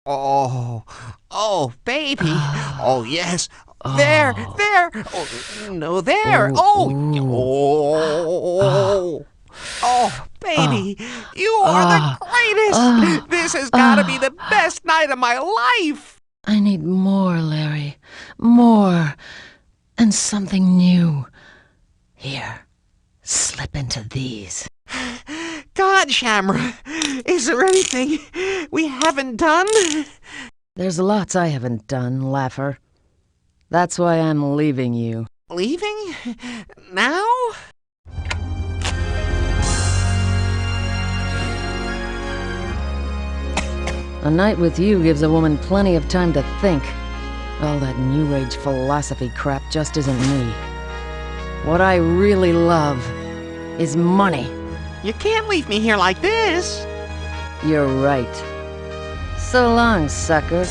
Oh, oh, baby. Oh, yes. There, Oh, there. Oh, no, there. oh, Oh, ooh, ah, oh, oh, ah, baby. You are the ah, greatest. ah, This has got to be the ah. best night of my life. I need more, Larry. More. And something new. Here, slip into these. God, Shamra, is there anything we haven't done? There's lots I haven't done, Laugher. That's why I'm leaving you. Leaving? Now? A night with you gives a woman plenty of time to think. All that New Age philosophy crap just isn't me. What I really love is money. You can't leave me here like this. You're right. So long, sucker.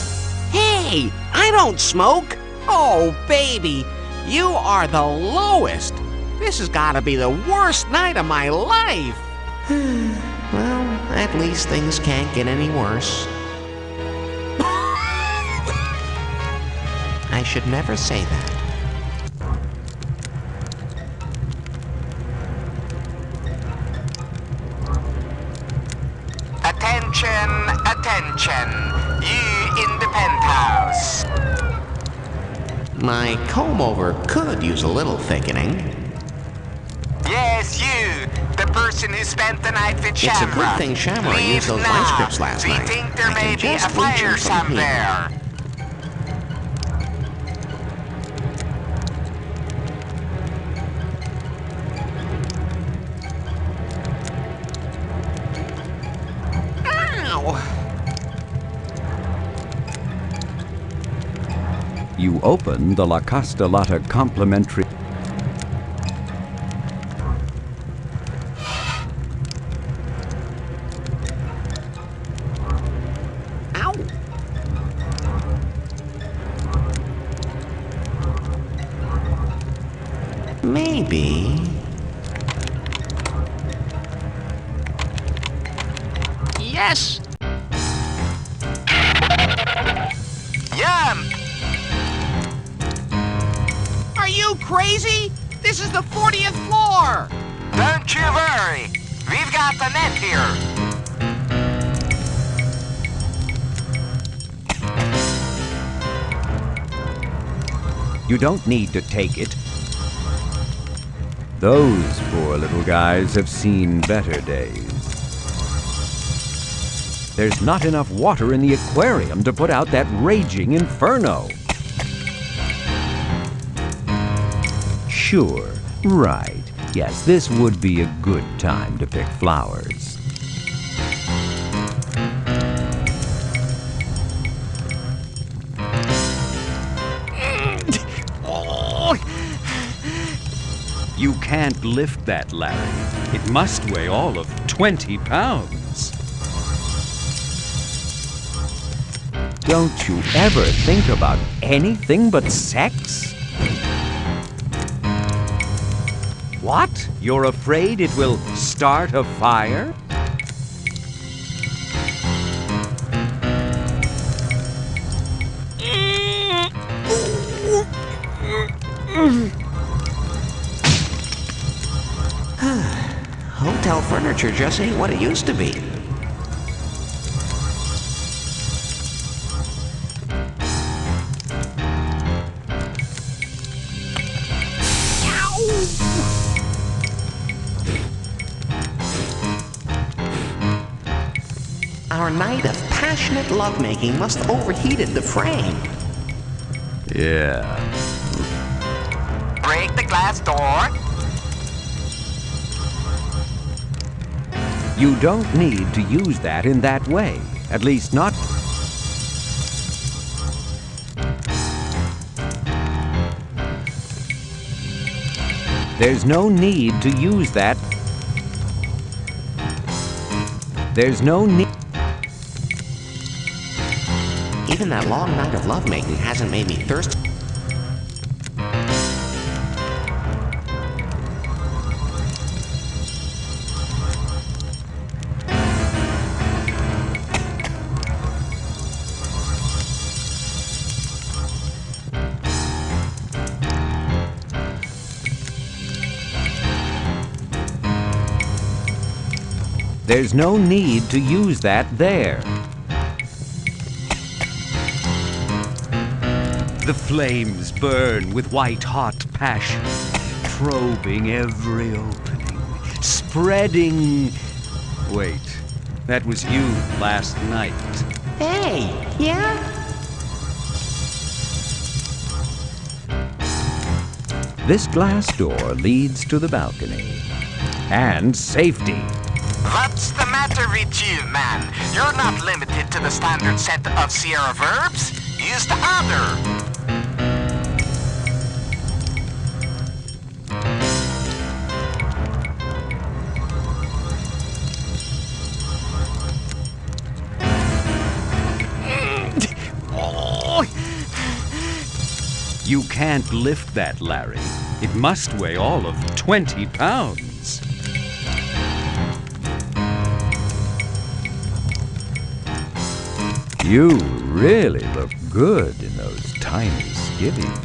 Hey, I don't smoke. Oh, baby, you are the lowest. This has got to be the worst night of my life. Well, at least things can't get any worse. I should never say that. Attention, attention, you in the penthouse. My comb-over could use a little thickening. Yes, you, the person who spent the night with Shamra. It's a good thing Shamra Leave used those now. light scripts last We night. think there I may can be a just reach fire him from here. somewhere. You open the La Castellata complimentary. Ow! Maybe. Yes! Yum! Are you crazy? This is the 40th floor! Don't you worry. We've got the net here. You don't need to take it. Those poor little guys have seen better days. There's not enough water in the aquarium to put out that raging inferno. Sure, right. Yes, this would be a good time to pick flowers. You can't lift that, Larry. It must weigh all of 20 pounds. Don't you ever think about anything but sex? What? You're afraid it will start a fire? Hotel furniture just ain't what it used to be. Our night of passionate lovemaking must have overheated the frame. Yeah. Break the glass door. You don't need to use that in that way. At least not. There's no need to use that. There's no need. Even that long night of lovemaking hasn't made me thirsty. There's no need to use that there. The flames burn with white-hot passion, probing every opening, spreading... Wait, that was you last night. Hey, yeah? This glass door leads to the balcony. And safety. What's the matter with you, man? You're not limited to the standard set of Sierra verbs. Use the other. You can't lift that, Larry. It must weigh all of 20 pounds. You really look good in those tiny skivvies.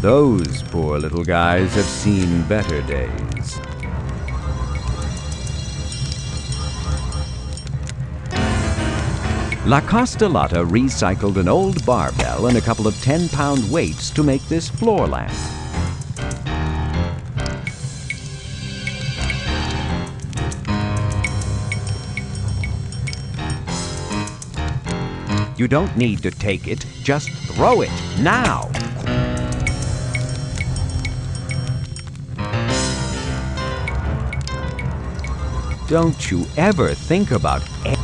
Those poor little guys have seen better days. La Costolata recycled an old barbell and a couple of 10-pound weights to make this floor lamp. You don't need to take it, just throw it, now! Don't you ever think about it.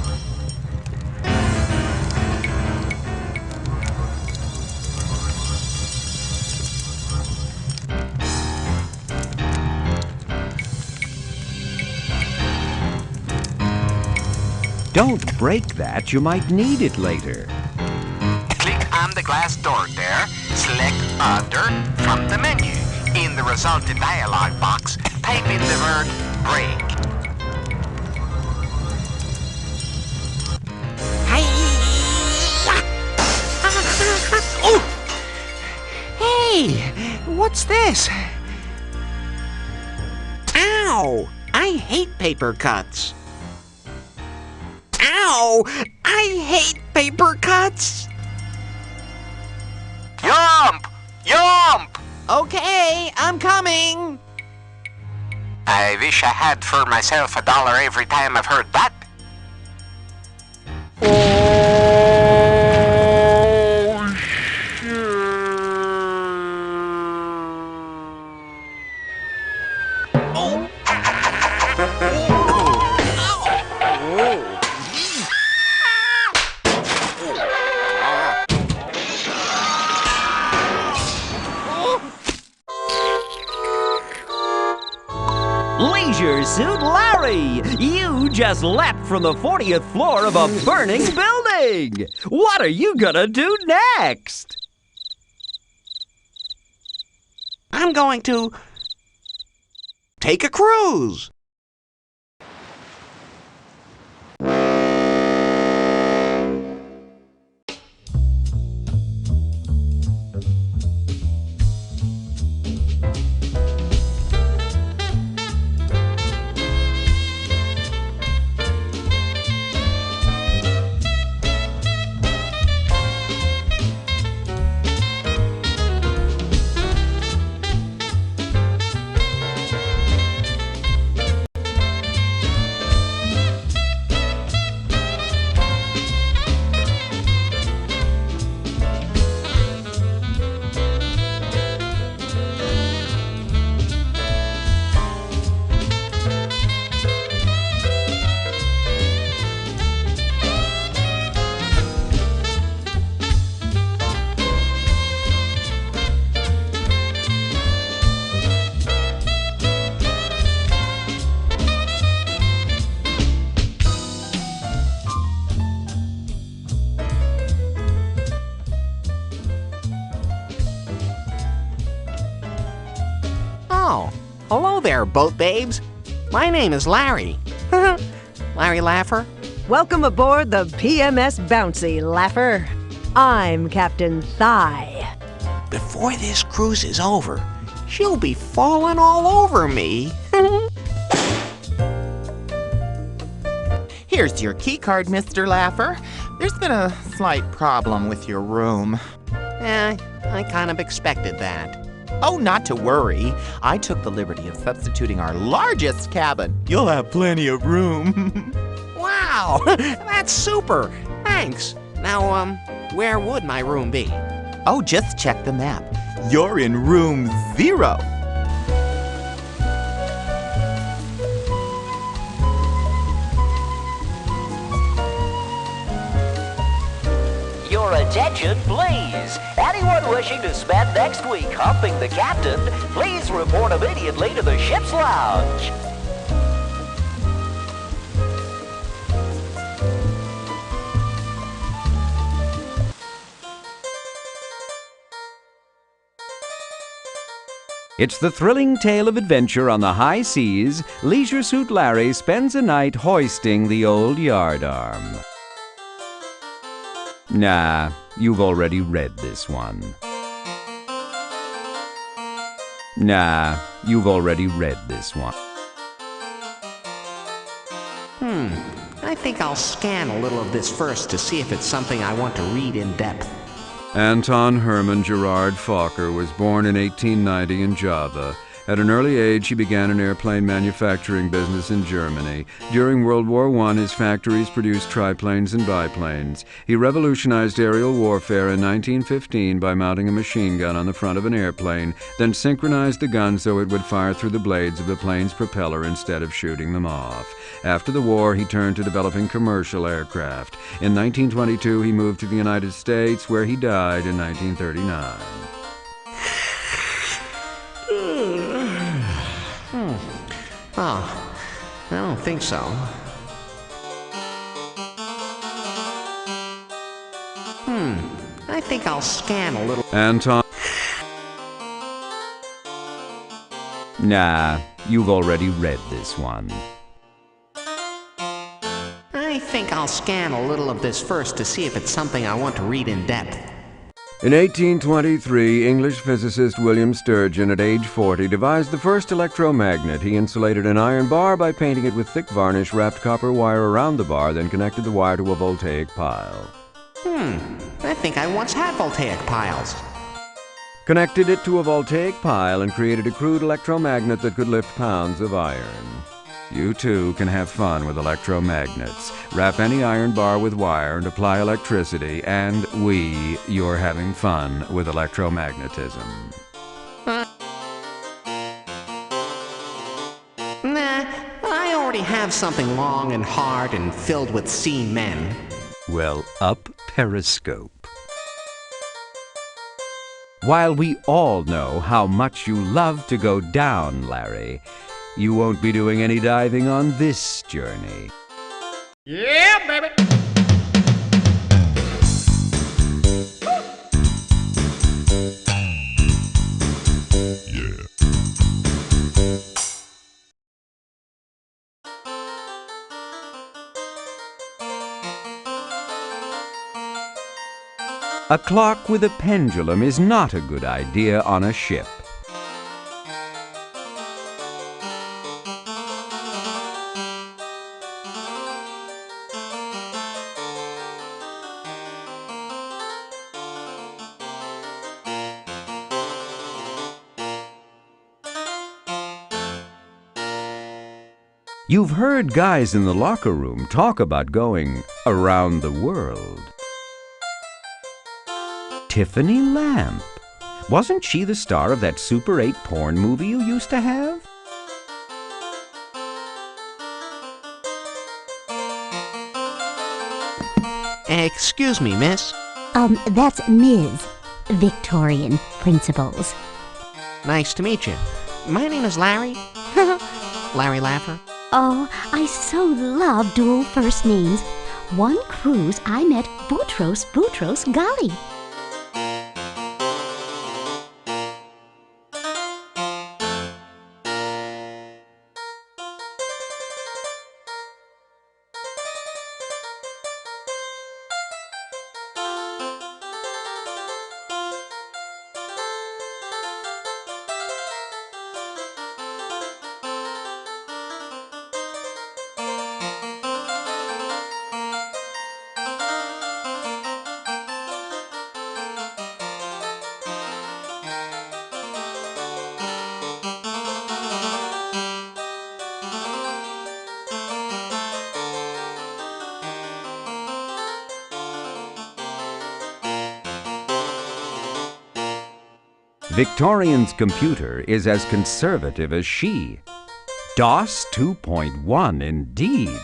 Don't break that, you might need it later. Click on the glass door there. Select Other from the menu. In the resulting dialog box, type in the word break. Hey, what's this? Ow! I hate paper cuts. Ow! I hate paper cuts. Yump! Yump! Okay, I'm coming. I wish I had for myself $1 every time I've heard that. Leisure Suit Larry! You just leapt from the 40th floor of a burning building! What are you gonna do next? I'm going to take a cruise. there, boat babes. My name is Larry. Larry Laffer. Welcome aboard the PMS Bouncy, Laffer. I'm Captain Thigh. Before this cruise is over, she'll be falling all over me. Here's your key card, Mr. Laffer. There's been a slight problem with your room. I kind of expected that. Oh, not to worry. I took the liberty of substituting our largest cabin. You'll have plenty of room. Wow, that's super. Thanks. Now, where would my room be? Oh, just check the map. You're in room 0. Your attention, please. Anyone wishing to spend next week humping the captain, please report immediately to the ship's lounge. It's the thrilling tale of adventure on the high seas. Leisure Suit Larry spends a night hoisting the old yardarm. Nah, you've already read this one. Nah, you've already read this one. I think I'll scan a little of this first to see if it's something I want to read in depth. Anton Hermann Gerard Fokker was born in 1890 in Java. At an early age, he began an airplane manufacturing business in Germany. During World War I, his factories produced triplanes and biplanes. He revolutionized aerial warfare in 1915 by mounting a machine gun on the front of an airplane, then synchronized the gun so it would fire through the blades of the plane's propeller instead of shooting them off. After the war, he turned to developing commercial aircraft. In 1922, he moved to the United States, where he died in 1939. Oh, I don't think so. I think I'll scan a little. Anton. Nah, you've already read this one. I think I'll scan a little of this first to see if it's something I want to read in depth. In 1823, English physicist William Sturgeon, at age 40, devised the first electromagnet. He insulated an iron bar by painting it with thick varnish, wrapped copper wire around the bar, then connected the wire to a voltaic pile. I think I once had voltaic piles. Connected it to a voltaic pile and created a crude electromagnet that could lift pounds of iron. You too can have fun with electromagnets. Wrap any iron bar with wire and apply electricity, and you're having fun with electromagnetism. Nah, I already have something long and hard and filled with seen men. Well, up Periscope. While we all know how much you love to go down, Larry, you won't be doing any diving on this journey. Yeah, baby! A clock with a pendulum is not a good idea on a ship. You've heard guys in the locker room talk about going around the world. Tiffany Lamp. Wasn't she the star of that Super 8 porn movie you used to have? Excuse me, miss. That's Ms. Victorian Principles. Nice to meet you. My name is Larry. Larry Laffer. Oh, I so love dual first names. One cruise I met Boutros Ghali. Victorian's computer is as conservative as she. DOS 2.1 indeed.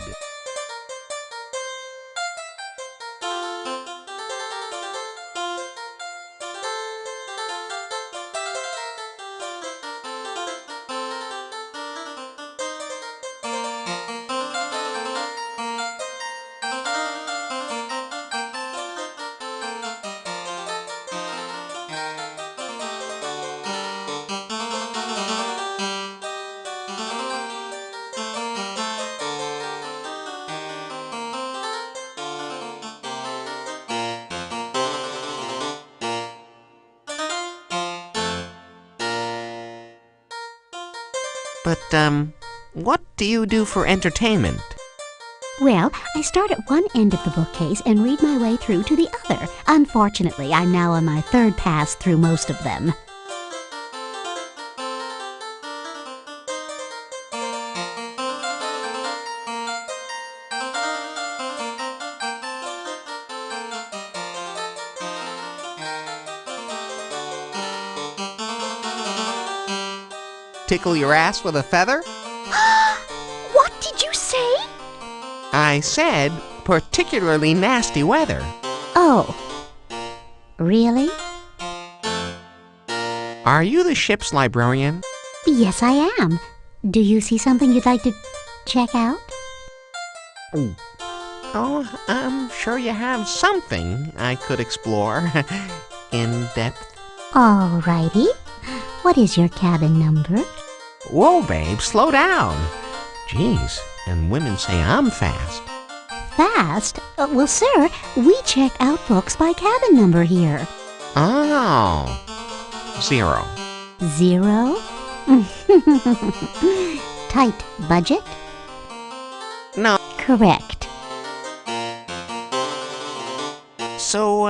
But, what do you do for entertainment? Well, I start at one end of the bookcase and read my way through to the other. Unfortunately, I'm now on my third pass through most of them. Tickle your ass with a feather? What did you say? I said particularly nasty weather. Oh. Really? Are you the ship's librarian? Yes, I am. Do you see something you'd like to check out? Oh, I'm sure you have something I could explore in depth. Alrighty. What is your cabin number? Whoa, babe, slow down. Jeez, and women say I'm fast. Fast? Well, sir, we check out books by cabin number here. Oh, 0. 0? Tight budget? No. Correct. So,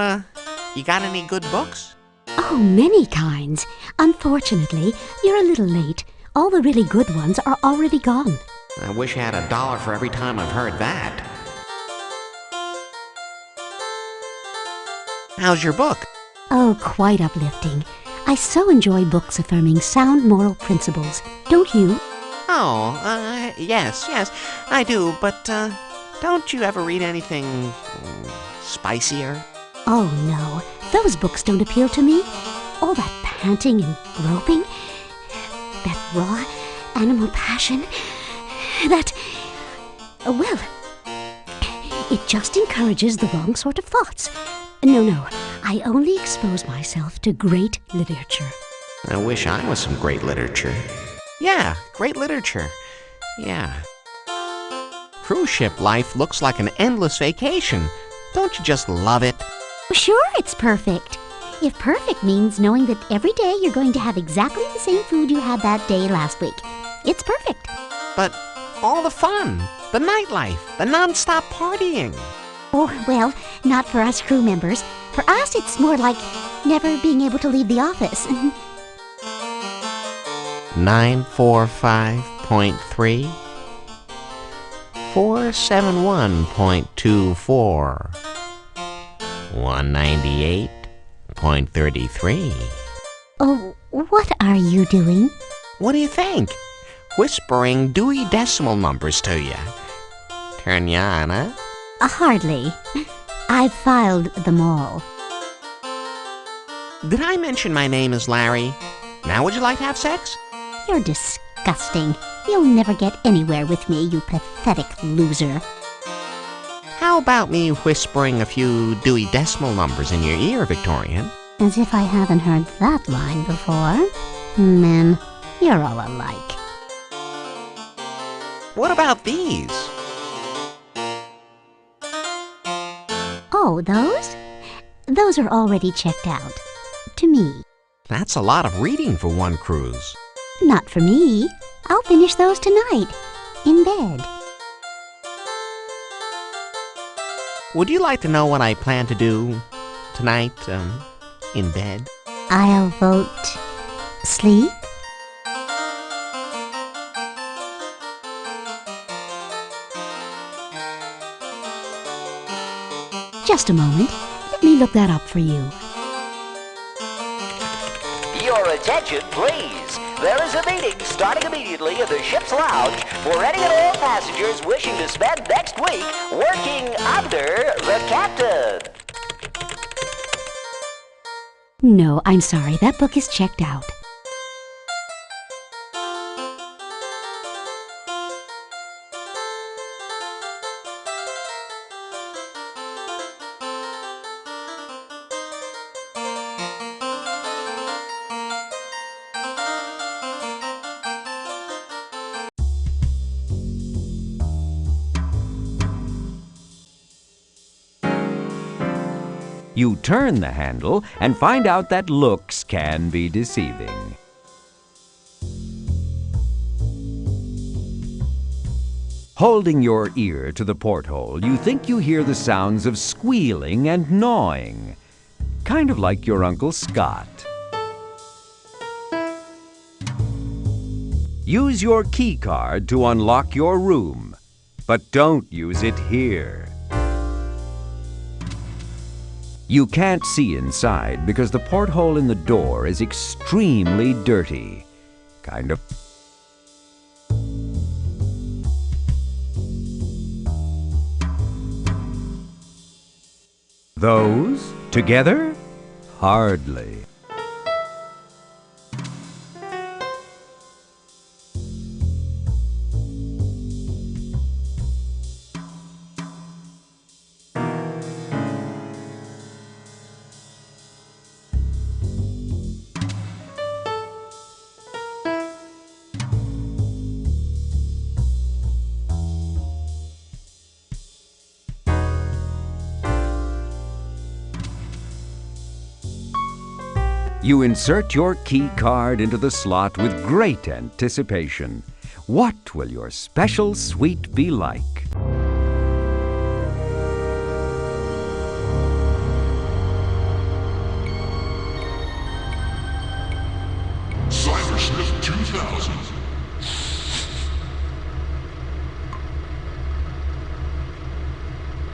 you got any good books? Oh, many kinds. Unfortunately, you're a little late. All the really good ones are already gone. I wish I had $1 for every time I've heard that. How's your book? Oh, quite uplifting. I so enjoy books affirming sound moral principles. Don't you? Oh, yes, I do, but, don't you ever read anything spicier? Oh, no. Those books don't appeal to me. All that panting and groping, that raw animal passion, that... well, it just encourages the wrong sort of thoughts. No, I only expose myself to great literature. I wish I was some great literature. Yeah, great literature. Yeah. Cruise ship life looks like an endless vacation. Don't you just love it? Sure, it's perfect. If perfect means knowing that every day you're going to have exactly the same food you had that day last week, it's perfect. But all the fun, the nightlife, the non-stop partying. Oh, well, not for us crew members. For us, it's more like never being able to leave the office. 945.3 471.24 198.33. Oh, what are you doing? What do you think? Whispering Dewey Decimal numbers to you. Turn ya on, huh? Hardly. I've filed them all. Did I mention my name is Larry? Now would you like to have sex? You're disgusting. You'll never get anywhere with me, you pathetic loser. How about me whispering a few Dewey Decimal numbers in your ear, Victorian? As if I haven't heard that line before. Men, you're all alike. What about these? Oh, those? Those are already checked out. To me. That's a lot of reading for one cruise. Not for me. I'll finish those tonight. In bed. Would you like to know what I plan to do tonight, in bed? I'll vote sleep. Just a moment. Let me look that up for you. Your attention, please. There is a meeting starting immediately in the ship's lounge for any and all passengers wishing to spend next week working under the captain. No, I'm sorry. That book is checked out. You turn the handle and find out that looks can be deceiving. Holding your ear to the porthole, you think you hear the sounds of squealing and gnawing, kind of like your Uncle Scott. Use your key card to unlock your room, but don't use it here. You can't see inside because the porthole in the door is extremely dirty. Kind of. Those together? Hardly. You insert your key card into the slot with great anticipation. What will your special suite be like? Cybersmith 2000.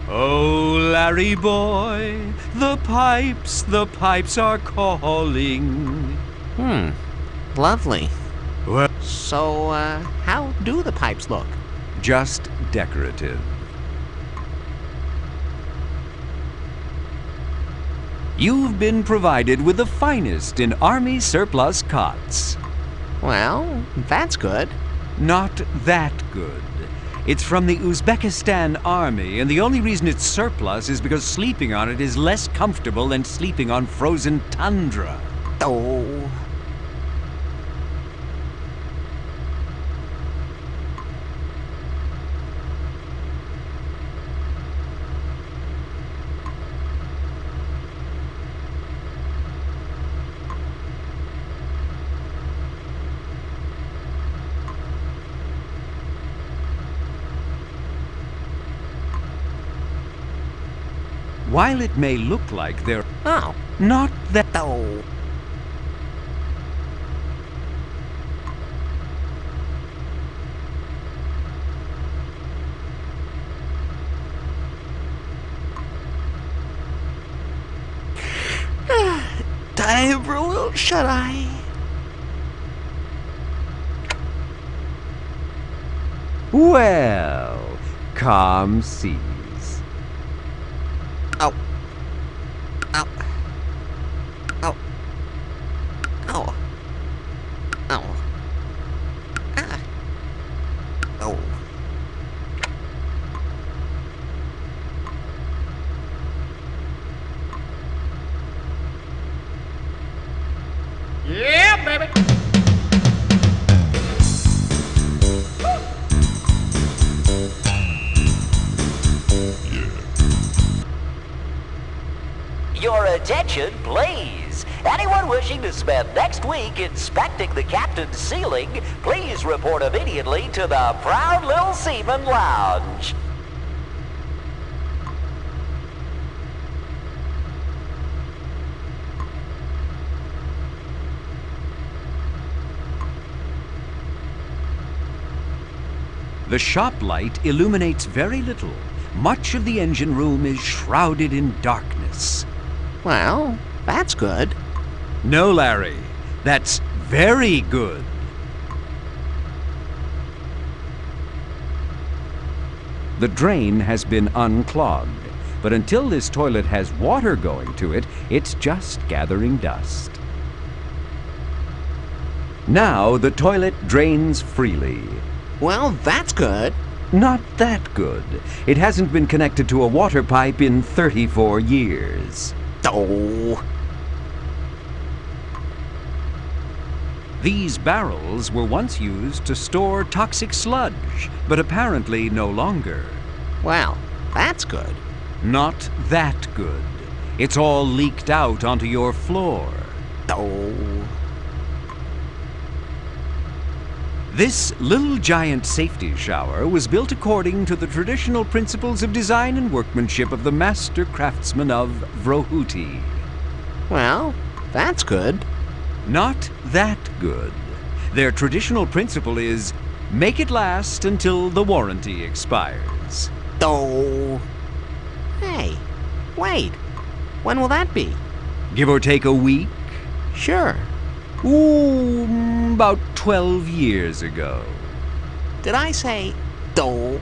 Oh, Larry boy, the pipes are calling. Lovely. Well, So, how do the pipes look? Just decorative. You've been provided with the finest in Army surplus cots. Well, that's good. Not that good. It's from the Uzbekistan Army, and the only reason it's surplus is because sleeping on it is less comfortable than sleeping on frozen tundra. Oh. While it may look like they're Oh. not that. Oh. Time for a little shut-eye. Well, calm seas. Ow. Ow. Ow. Ow. Ow. Ah. Oh. Yeah, baby. Your attention, please. Anyone wishing to spend next week inspecting the captain's ceiling, please report immediately to the Proud Little Seaman Lounge. The shop light illuminates very little. Much of the engine room is shrouded in darkness. Well, that's good. No, Larry. That's very good. The drain has been unclogged, but until this toilet has water going to it, it's just gathering dust. Now the toilet drains freely. Well, that's good. Not that good. It hasn't been connected to a water pipe in 34 years. Oh. These barrels were once used to store toxic sludge, but apparently no longer. Well, that's good. Not that good. It's all leaked out onto your floor. Oh. This little giant safety shower was built according to the traditional principles of design and workmanship of the master craftsmen of Vrohuti. Well, that's good. Not that good. Their traditional principle is make it last until the warranty expires. Oh. Hey, wait. When will that be? Give or take a week? Sure. Ooh, about 12 years ago. Did I say oh?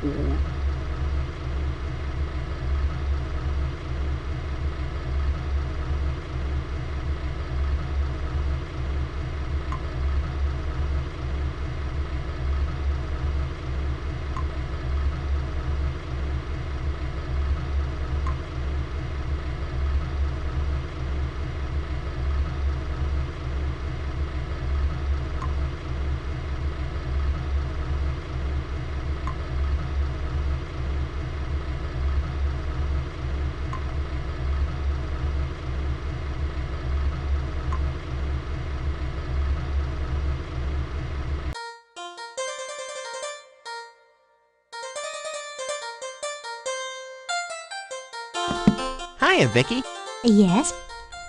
Hiya, Vicky. Yes?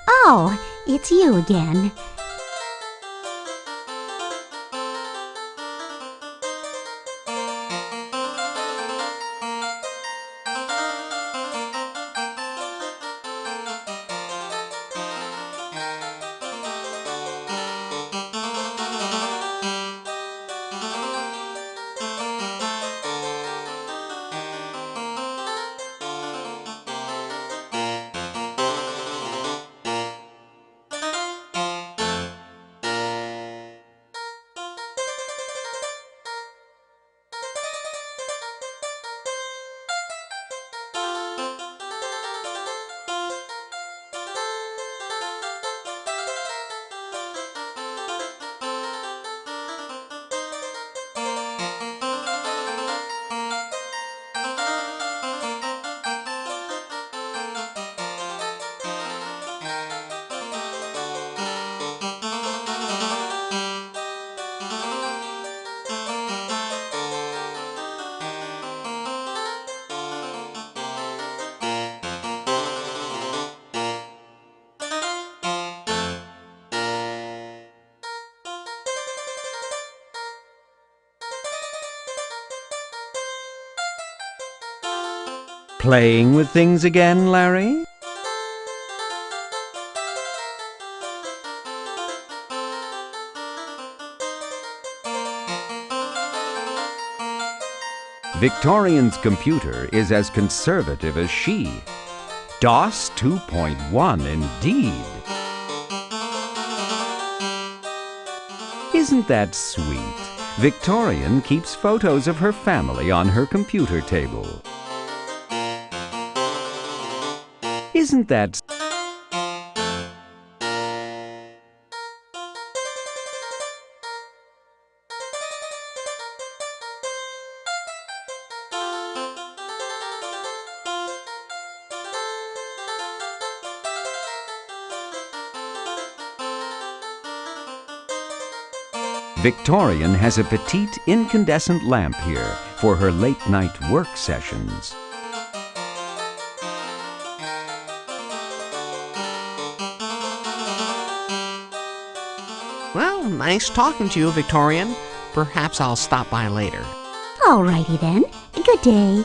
Oh, it's you again. Playing with things again, Larry? Victorian's computer is as conservative as she. DOS 2.1 indeed. Isn't that sweet? Victorian keeps photos of her family on her computer table. Isn't that... Victorian has a petite incandescent lamp here for her late-night work sessions. Well, nice talking to you, Victorian. Perhaps I'll stop by later. Alrighty then. Good day.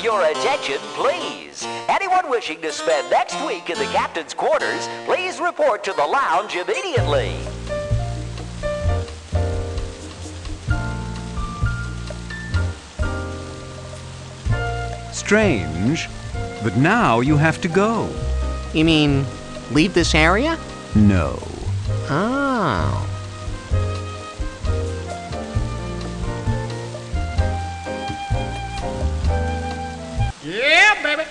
Your attention, please. Anyone wishing to spend next week in the captain's quarters, please report to the lounge immediately. Strange, but now you have to go. You mean, leave this area? No. Oh. Yeah, baby.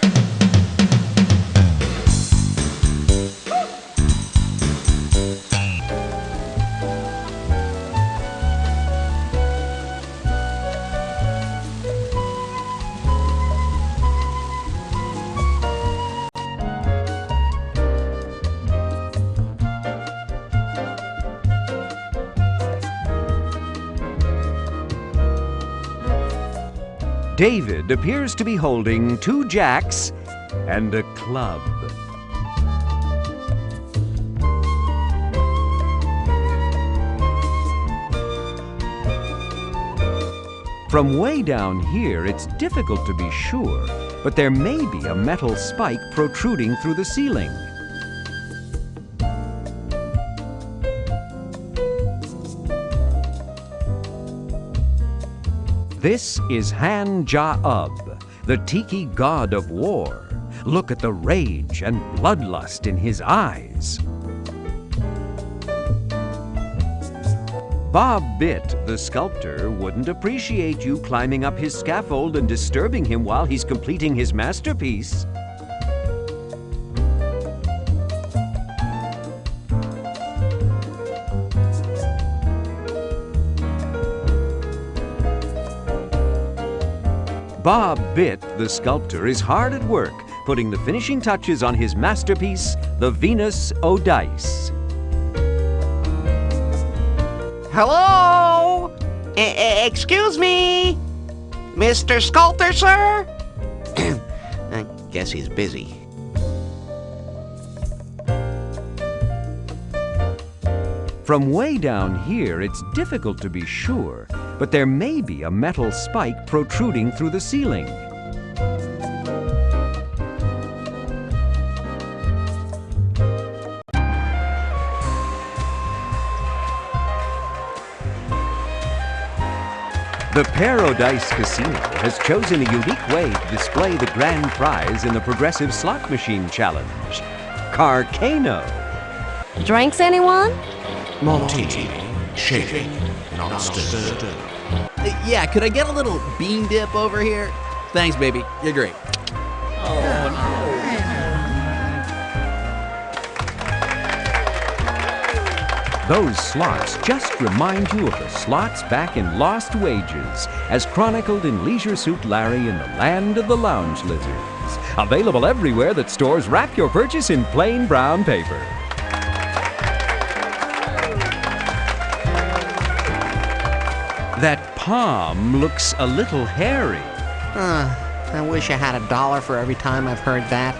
David appears to be holding 2 jacks and a club. From way down here, it's difficult to be sure, but there may be a metal spike protruding through the ceiling. This is Han Ja-ub, the Tiki god of war. Look at the rage and bloodlust in his eyes. Bob Bitt, the sculptor, wouldn't appreciate you climbing up his scaffold and disturbing him while he's completing his masterpiece. Bob Bitt, the sculptor, is hard at work, putting the finishing touches on his masterpiece, the Venus O'Dice. Hello? Excuse me? Mr. Sculptor, sir? I guess he's busy. From way down here, it's difficult to be sure, but there may be a metal spike protruding through the ceiling. The Paradise Casino has chosen a unique way to display the grand prize in the Progressive Slot Machine Challenge, Carcano. Drinks, anyone? Martini, shaken, not stirred. Yeah, could I get a little bean dip over here? Thanks, baby. You're great. Those slots just remind you of the slots back in Lost Wages, as chronicled in Leisure Suit Larry in the Land of the Lounge Lizards. Available everywhere that stores wrap your purchase in plain brown paper. That palm looks a little hairy. I wish I had $1 for every time I've heard that.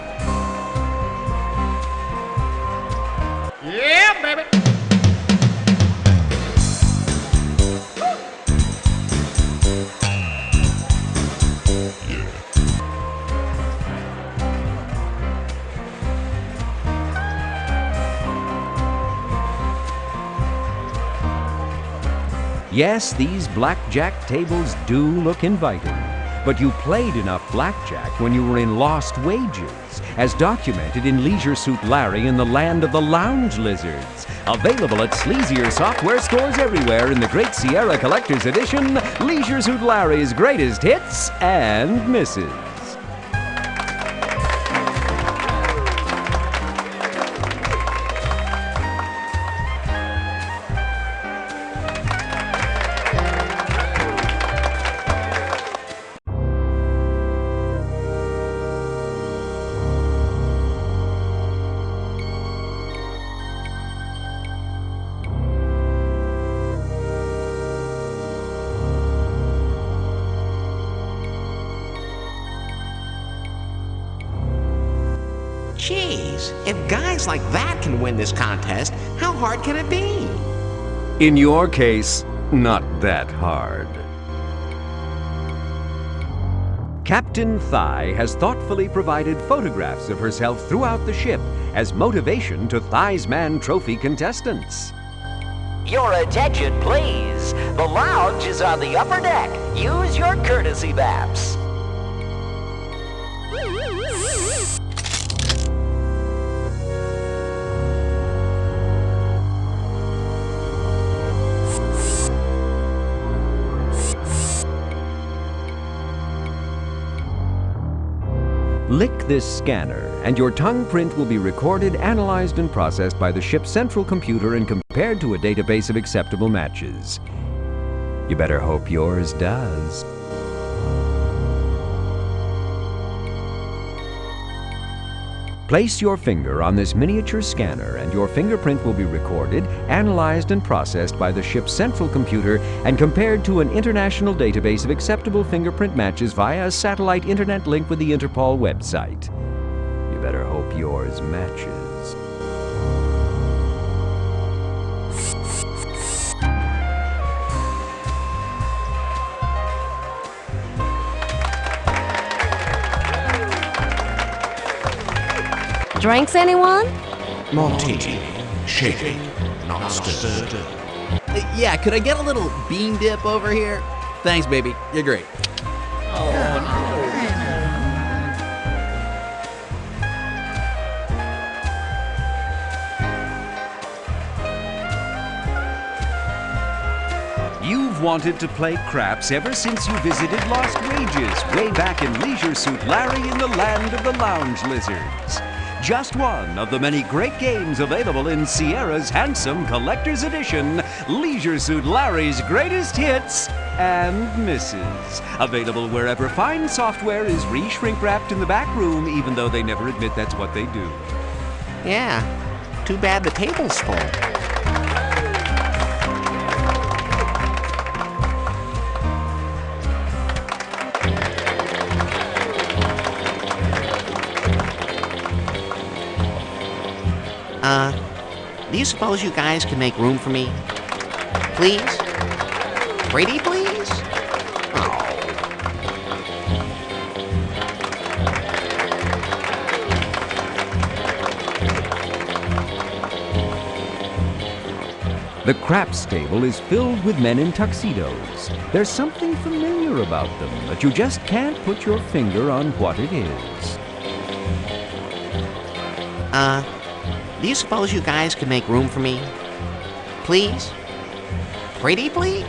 Yeah, baby. Yes, these blackjack tables do look inviting, but you played enough blackjack when you were in Lost Wages, as documented in Leisure Suit Larry in the Land of the Lounge Lizards. Available at sleazier software stores everywhere in the Great Sierra Collector's Edition, Leisure Suit Larry's greatest hits and misses. Jeez, if guys like that can win this contest, how hard can it be? In your case, not that hard. Captain Thigh has thoughtfully provided photographs of herself throughout the ship as motivation to Thigh's Man Trophy contestants. Your attention, please. The lounge is on the upper deck. Use your courtesy maps. Lick this scanner, and your tongue print will be recorded, analyzed, and processed by the ship's central computer and compared to a database of acceptable matches. You better hope yours does. Place your finger on this miniature scanner, and your fingerprint will be recorded, analyzed, and processed by the ship's central computer and compared to an international database of acceptable fingerprint matches via a satellite internet link with the Interpol website. You better hope yours matches. Drinks, anyone? Martini, shaken, not stirred. Yeah, could I get a little bean dip over here? Thanks, baby. You're great. You've wanted to play craps ever since you visited Lost Wages, way back in Leisure Suit Larry in the land of the lounge lizards. Just one of the many great games available in Sierra's handsome collector's edition, Leisure Suit Larry's Greatest Hits and Misses. Available wherever fine software is re-shrink wrapped in the back room, even though they never admit that's what they do. Yeah, too bad the table's full. Do you suppose you guys can make room for me? Please? Pretty please? Oh. The craps table is filled with men in tuxedos. There's something familiar about them, but you just can't put your finger on what it is. Do you suppose you guys can make room for me? Please? Pretty please?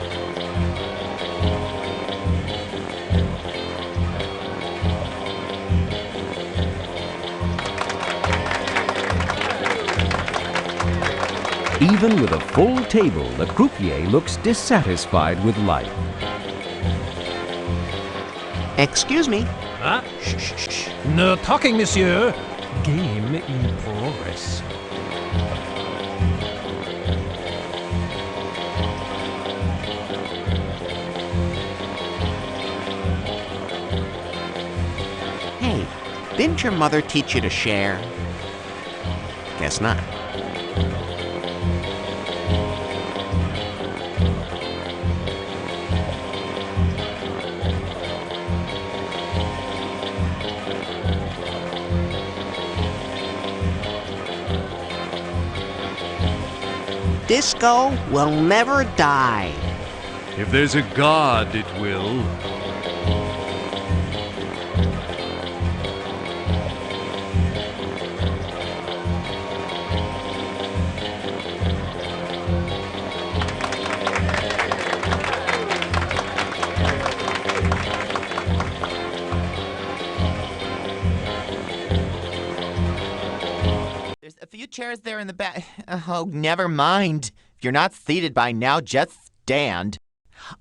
Even with a full table, the croupier looks dissatisfied with life. Excuse me. Shh, shh, shh. No talking, monsieur. Game in progress. Hey, didn't your mother teach you to share? Guess not. Disco will never die. If there's a God, it will. There's a few chairs there in the back. Oh, never mind. If you're not seated by now, just stand.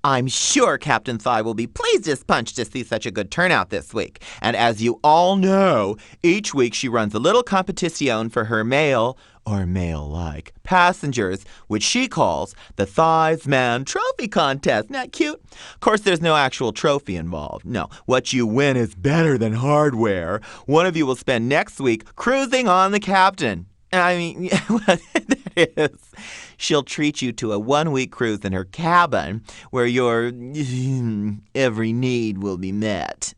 I'm sure Captain Thigh will be pleased as punch to see such a good turnout this week. And as you all know, each week she runs a little competition for her male, or male-like, passengers, which she calls the Thighs Man Trophy Contest. Not cute? Of course, there's no actual trophy involved. No, what you win is better than hardware. One of you will spend next week cruising on the Captain. I mean, what that is. She'll treat you to a one-week cruise in her cabin where your every need will be met.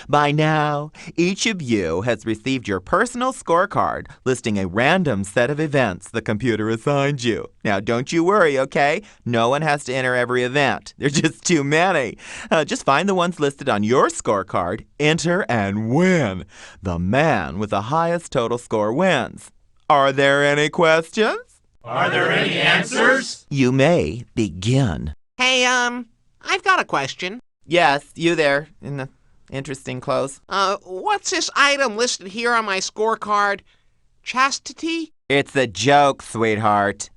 By now, each of you has received your personal scorecard listing a random set of events the computer assigned you. Now, don't you worry, okay? No one has to enter every event. There's just too many. Just find the ones listed on your scorecard, enter, and win. The man with the highest total score wins. Are there any questions? Are there any answers? You may begin. Hey, I've got a question. Yes, you there in the interesting clothes. What's this item listed here on my scorecard? Chastity? It's a joke, sweetheart.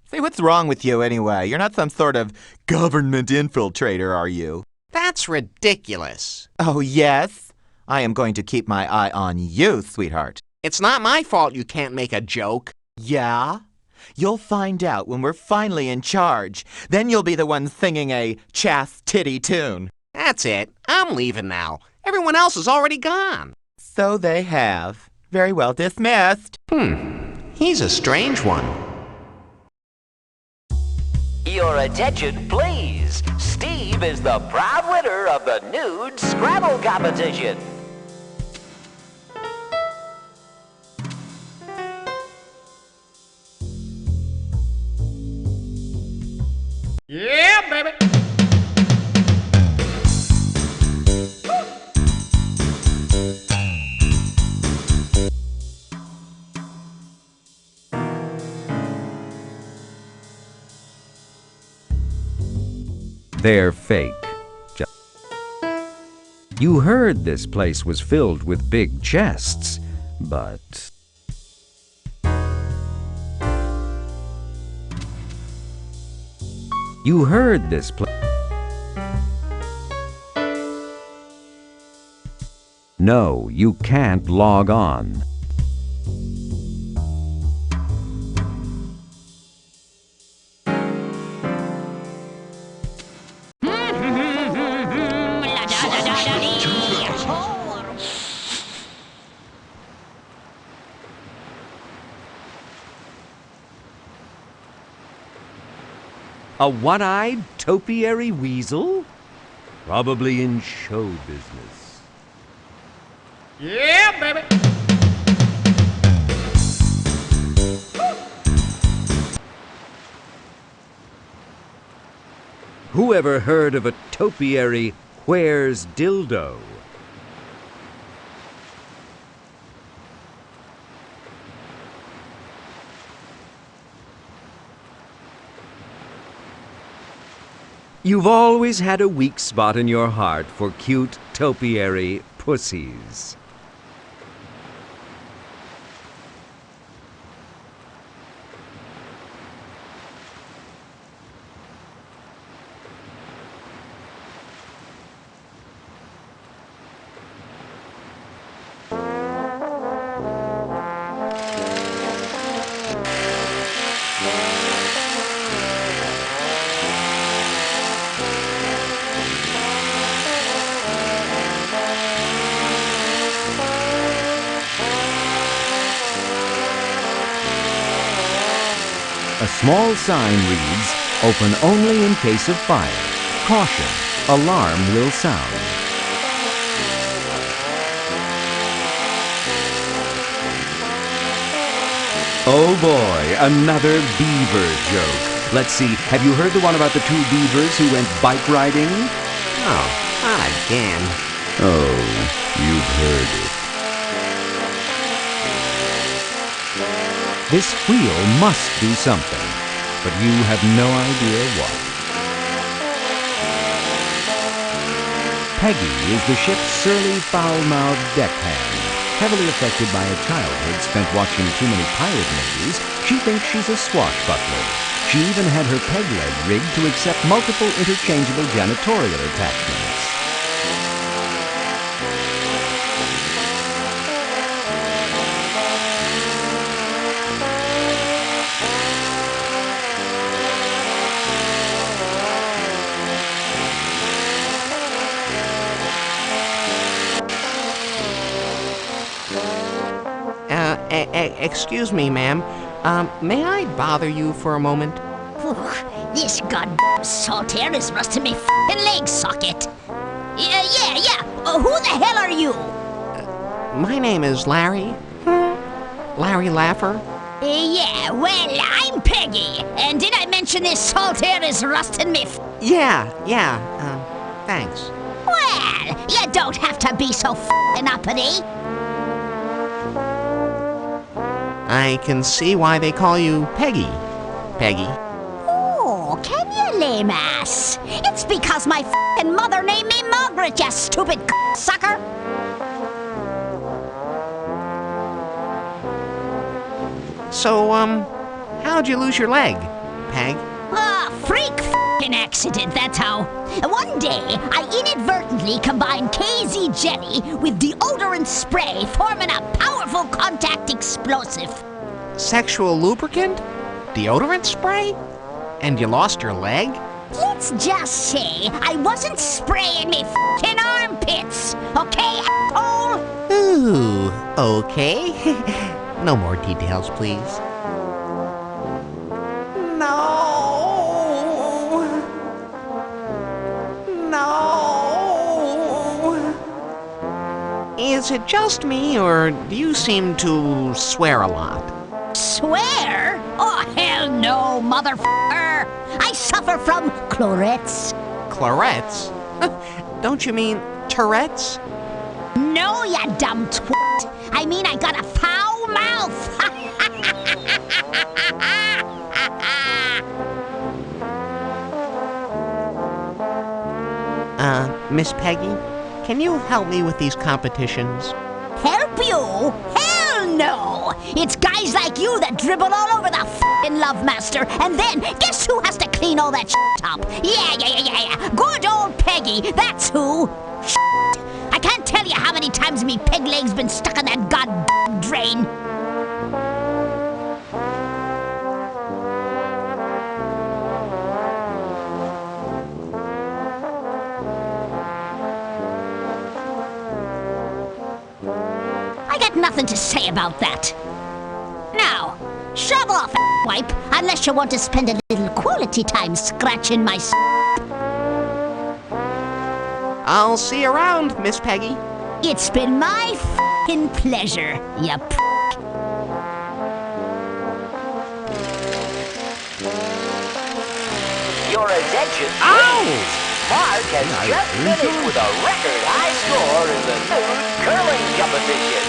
Say, what's wrong with you anyway? You're not some sort of government infiltrator, are you? That's ridiculous. Oh, yes? I am going to keep my eye on you, sweetheart. It's not my fault you can't make a joke. Yeah? You'll find out when we're finally in charge. Then you'll be the one singing a chastity tune. That's it. I'm leaving now. Everyone else is already gone. So they have. Very well dismissed. He's a strange one. Your attention, please. Steve is the proud winner of the nude Scrabble competition. Yeah, baby. They're fake. You heard this place was filled with big chests, but... You heard this place... No, you can't log on. A one-eyed topiary weasel? Probably in show business. Yeah, baby. Who ever heard of a topiary where's dildo? You've always had a weak spot in your heart for cute topiary pussies. A small sign reads, "Open only in case of fire. Caution, alarm will sound." Oh boy, another beaver joke. Let's see, have you heard the one about the two beavers who went bike riding? Oh, not again. Oh, you've heard it. This wheel must do something, but you have no idea what. Peggy is the ship's surly, foul-mouthed deckhand. Heavily affected by a childhood spent watching too many pirate movies, she thinks she's a swashbuckler. She even had her peg leg rigged to accept multiple interchangeable janitorial attachments. Excuse me, ma'am. May I bother you for a moment? This goddamn salt air is rusting me f***ing leg socket. Yeah. Who the hell you? My name is Larry. Larry Laffer. Yeah, well, I'm Peggy. And did I mention this salt air is rusting me? Yeah. Thanks. Well, you don't have to be so f***ing uppity. I can see why they call you Peggy. Peggy. Oh, can you, lame ass? It's because my f***ing mother named me Margaret, you stupid sucker. So, how'd you lose your leg, Peg? Freak f***ing accident, that's how. One day, I inadvertently combined KZ jelly with deodorant spray, forming a powerful contact explosive. Sexual lubricant? Deodorant spray? And you lost your leg? Let's just say I wasn't spraying me f***ing armpits, okay, asshole? Ooh, okay. No more details, please. Is it just me, or do you seem to swear a lot? Swear? Oh, hell no, motherfucker! I suffer from Tourette's. Tourette's? Don't you mean Tourette's? No, you dumb twat. I mean I got a foul mouth. Miss Peggy, can you help me with these competitions? Help you? Hell no! It's guys like you that dribble all over the f***ing Love Master, and then guess who has to clean all that shit up? Yeah. Good old Peggy, that's who. Shit. I can't tell you how many times me peg leg's been stuck in that goddamn drain. Nothing to say about that. Now, shove off, wipe, unless you want to spend a little quality time scratching my I'll see you around, Miss Peggy. It's been my f***ing pleasure, you prick. Your attention, please. Mark has just finished with a record high score in the nude curling competition.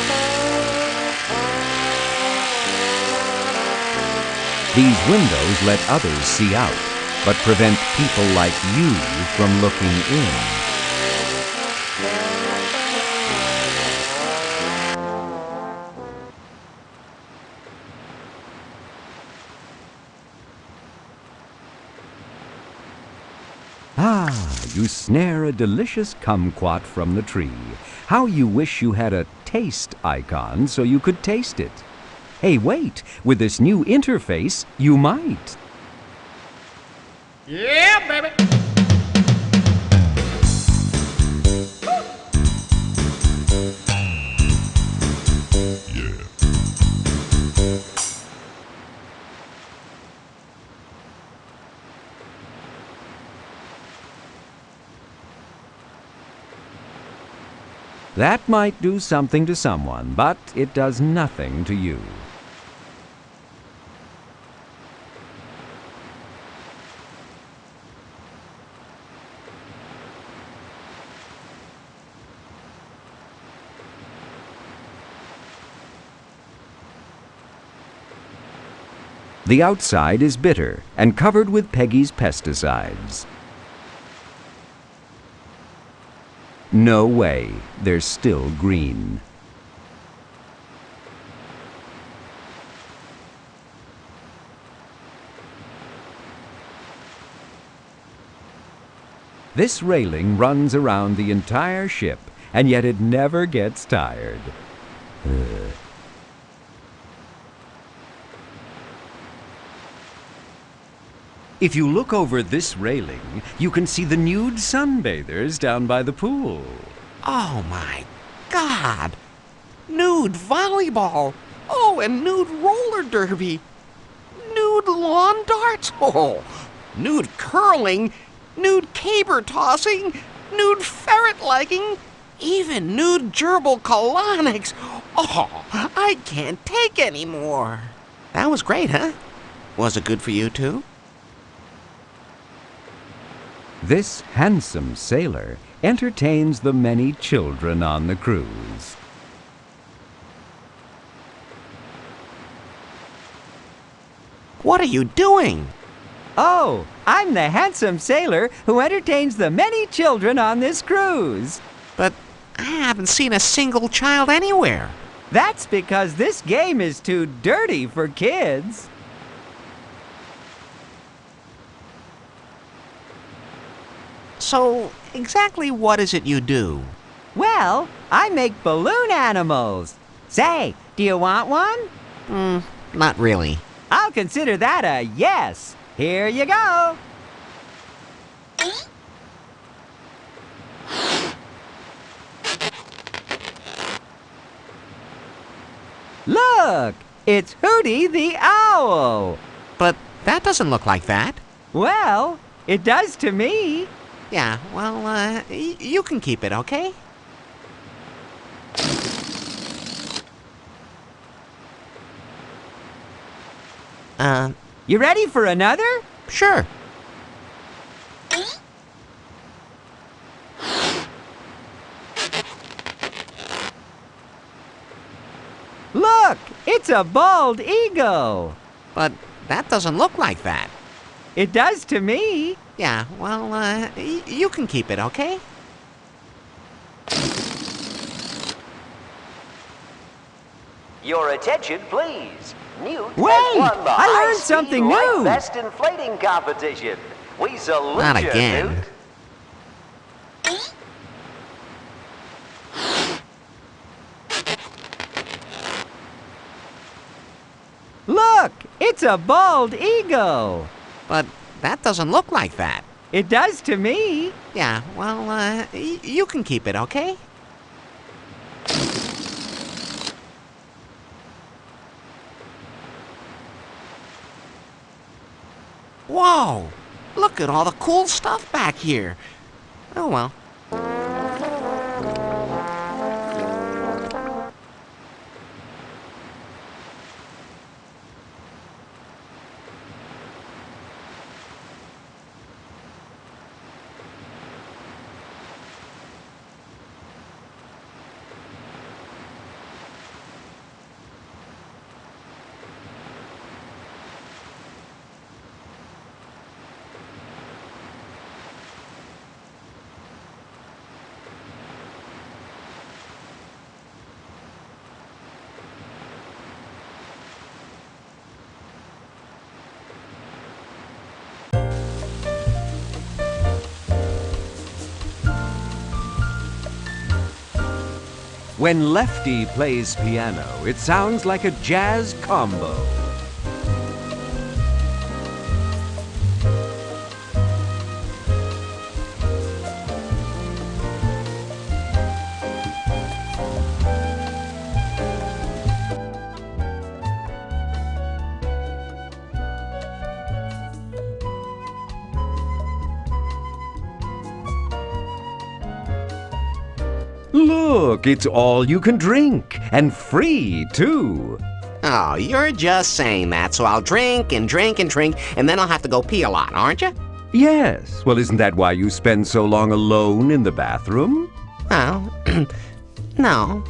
These windows let others see out, but prevent people like you from looking in. You snare a delicious kumquat from the tree. How you wish you had a taste icon so you could taste it. Hey, wait! With this new interface, you might. Yeah, baby! That might do something to someone, but it does nothing to you. The outside is bitter and covered with Peggy's pesticides. No way, they're still green. This railing runs around the entire ship, and yet it never gets tired. If you look over this railing, you can see the nude sunbathers down by the pool. Oh my God! Nude volleyball! Oh, and nude roller derby! Nude lawn darts! Oh, nude curling! Nude caber tossing! Nude ferret legging! even new gerbil colonics. Oh, I can't take any more. That was great, huh? Was it good for you, too? This handsome sailor entertains the many children on the cruise. What are you doing? Oh, I'm the handsome sailor who entertains the many children on this cruise. But I haven't seen a single child anywhere. That's because this game is too dirty for kids. So, exactly what is it you do? Well, I make balloon animals. Say, do you want one? Not really. I'll consider that a yes. Here you go. Look, it's Hootie the Owl. But that doesn't look like that. Well, it does to me. Yeah, well, you can keep it, okay? You ready for another? Sure. Look, it's a bald eagle. But that doesn't look like that. It does to me. Yeah, well, you can keep it, okay? Your attention, please. Newt Wait! has won the I learned high-speed something light new. vest inflating competition. We salute Not you, again. Newt. Look, it's a bald eagle. But that doesn't look like that. It does to me. Yeah, well, you can keep it, okay? Whoa! Look at all the cool stuff back here. Oh, well. When Lefty plays piano, it sounds like a jazz combo. Look, it's all you can drink, and free, too. Oh, you're just saying that, so I'll drink and drink and drink, and then I'll have to go pee a lot, aren't you? Yes, well, isn't that why you spend so long alone in the bathroom? Well, no.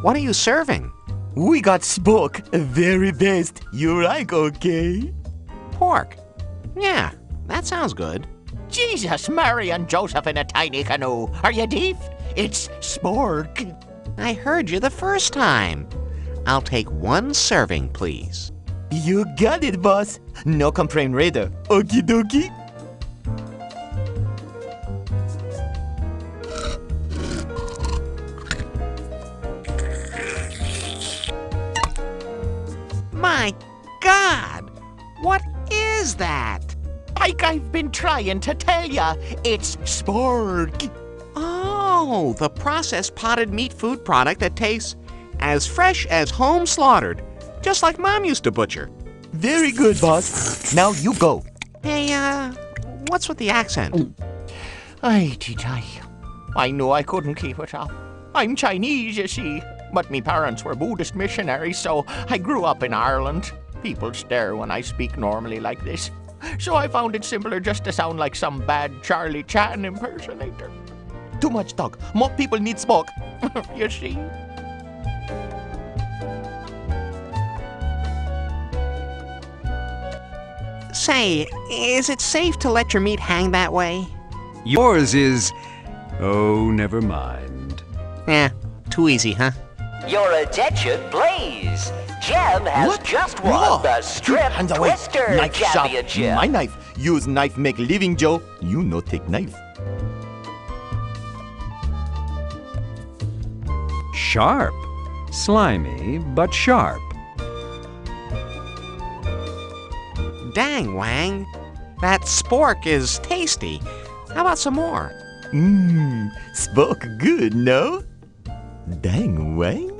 What are you serving? We got spoke, very best. You like, okay? Pork. Yeah, that sounds good. Jesus, Mary and Joseph in a tiny canoe. Are you deaf? It's spork. I heard you the first time. I'll take one serving, please. You got it, boss. No complaint raider. Okie dokie. My God! What is that? Like I've been trying to tell ya, it's spork. Oh, the processed potted meat food product that tastes as fresh as home slaughtered, just like Mom used to butcher. Very good, boss. Now you go. Hey, what's with the accent? I knew I couldn't keep it up. I'm Chinese, you see, but me parents were Buddhist missionaries, so I grew up in Ireland. People stare when I speak normally like this. So I found it simpler just to sound like some bad Charlie Chaplin impersonator. Too much talk. More people need smoke. You see? Say, is it safe to let your meat hang that way? Yours is... Oh, never mind. Too easy, huh? Your attention, please. Jem has What? just won Whoa. the Strip Hands away. Twister Knife shop. Championship. My knife. Use knife make living, Joe. You no take knife. Sharp. Slimy, but sharp. Dang, Wang. That spork is tasty. How about some more? Spoke good, no? Dang, Wang.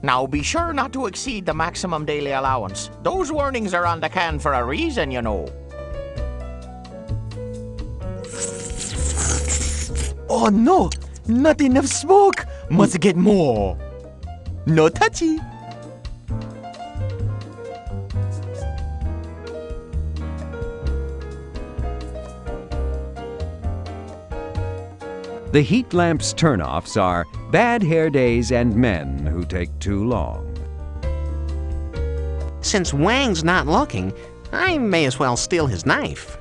Now be sure not to exceed the maximum daily allowance. Those warnings are on the can for a reason, you know. Oh no! Not enough smoke! Must get more! No touchy! The heat lamp's turnoffs are bad hair days and men who take too long. Since Wang's not looking, I may as well steal his knife.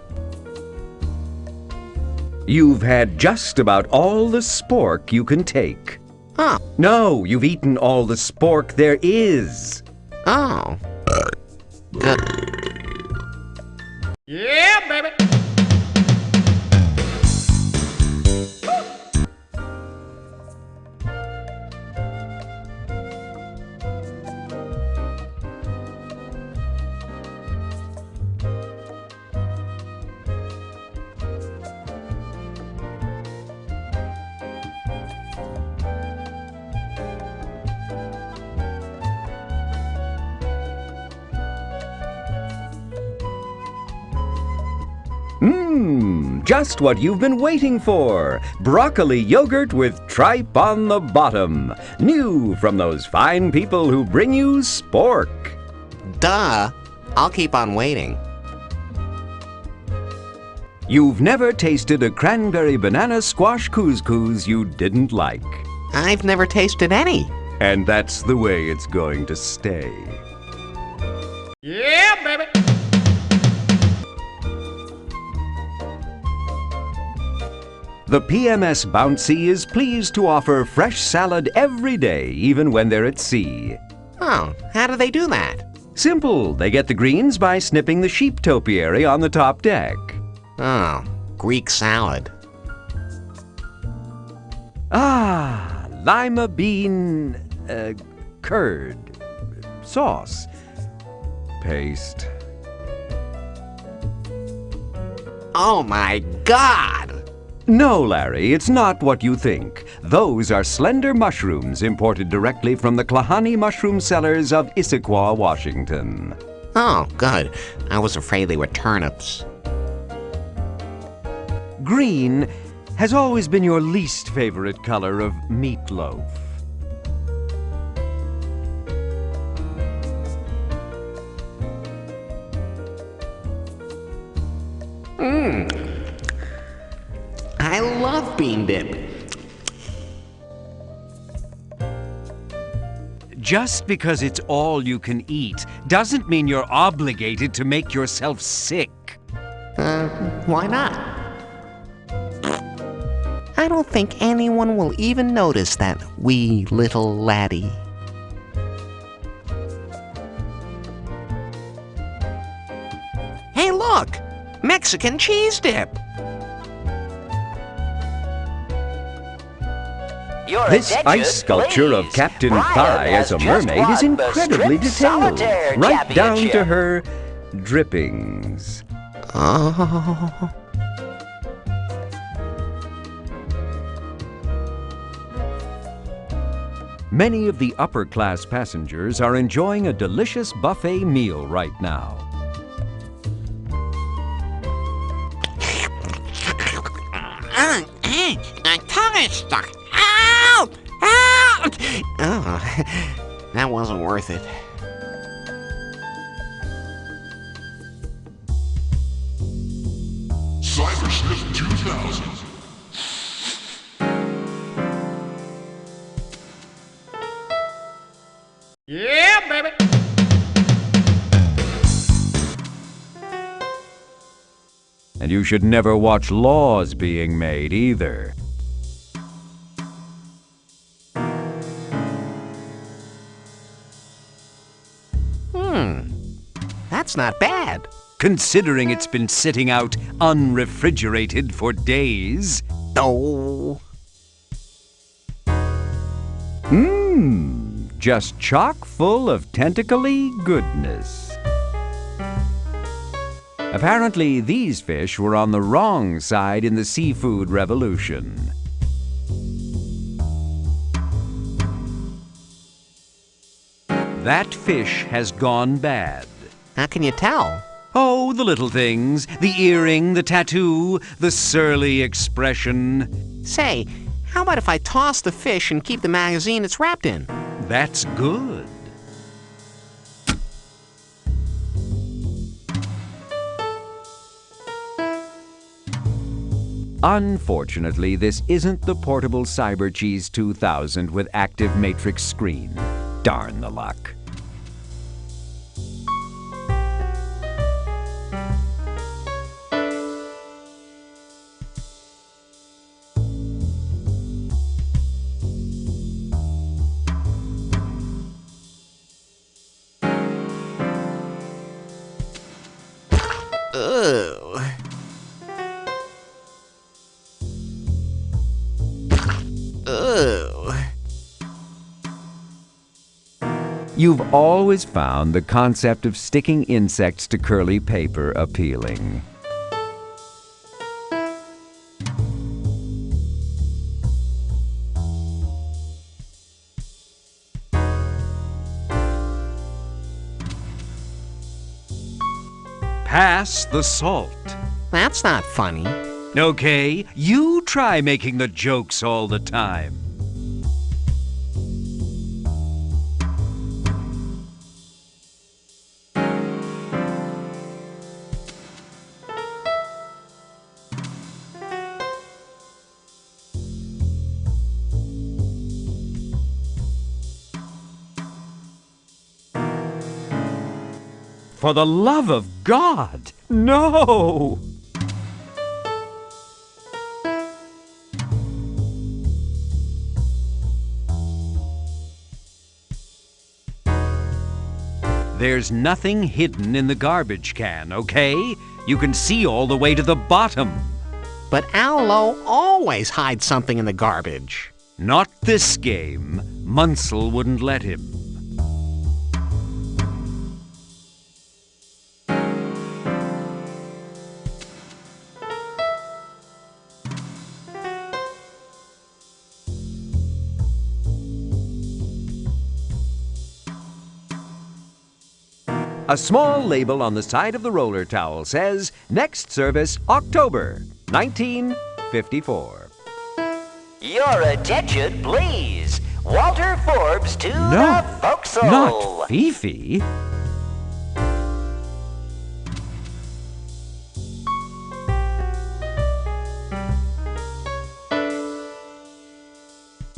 You've had just about all the spork you can take. Oh. No, you've eaten all the spork there is. Oh. Good. Yeah, baby. Just what you've been waiting for. Broccoli yogurt with tripe on the bottom. New from those fine people who bring you spork. Duh. I'll keep on waiting. You've never tasted a cranberry banana squash couscous you didn't like. I've never tasted any. And that's the way it's going to stay. Yeah, baby. The PMS Bouncy is pleased to offer fresh salad every day, even when they're at sea. Oh, how do they do that? Simple. They get the greens by snipping the sheep topiary on the top deck. Oh, Greek salad. Ah, lima bean... curd. Sauce. Paste. Oh my God! No, Larry, it's not what you think. Those are slender mushrooms imported directly from the Klahani mushroom cellars of Issaquah, Washington. Oh, good. I was afraid they were turnips. Green has always been your least favorite color of meatloaf. I love bean dip. Just because it's all you can eat doesn't mean you're obligated to make yourself sick. Why not? I don't think anyone will even notice that wee little laddie. Hey, look! Mexican cheese dip! Your This attention, ice sculpture of please. Captain Brian Thigh as has a just mermaid is won the incredibly Strip detailed, Solitaire right down to Championship. her drippings. Oh. Many of the upper-class passengers are enjoying a delicious buffet meal right now. My tongue is stuck. Ow! Ow! Oh, that wasn't worth it. Cybersniff 2000. Yeah, baby. And you should never watch laws being made either. That's not bad. Considering it's been sitting out unrefrigerated for days. Oh. Just chock full of tentacly goodness. Apparently, these fish were on the wrong side in the seafood revolution. That fish has gone bad. How can you tell? Oh, the little things. The earring, the tattoo, the surly expression. Say, how about if I toss the fish and keep the magazine it's wrapped in? That's good. Unfortunately, this isn't the portable Cyber Cheese 2000 with active matrix screen. Darn the luck. Ugh. Ugh. You've always found the concept of sticking insects to curly paper appealing. Pass the salt. That's not funny. Okay, you try making the jokes all the time. For the love of God, no! There's nothing hidden in the garbage can, okay? You can see all the way to the bottom. But Owlo always hides something in the garbage. Not this game. Munsell wouldn't let him. A small label on the side of the roller towel says, "Next service, October, 1954. Your attention, please. Walter Forbes to No, the forecastle. not Fifi.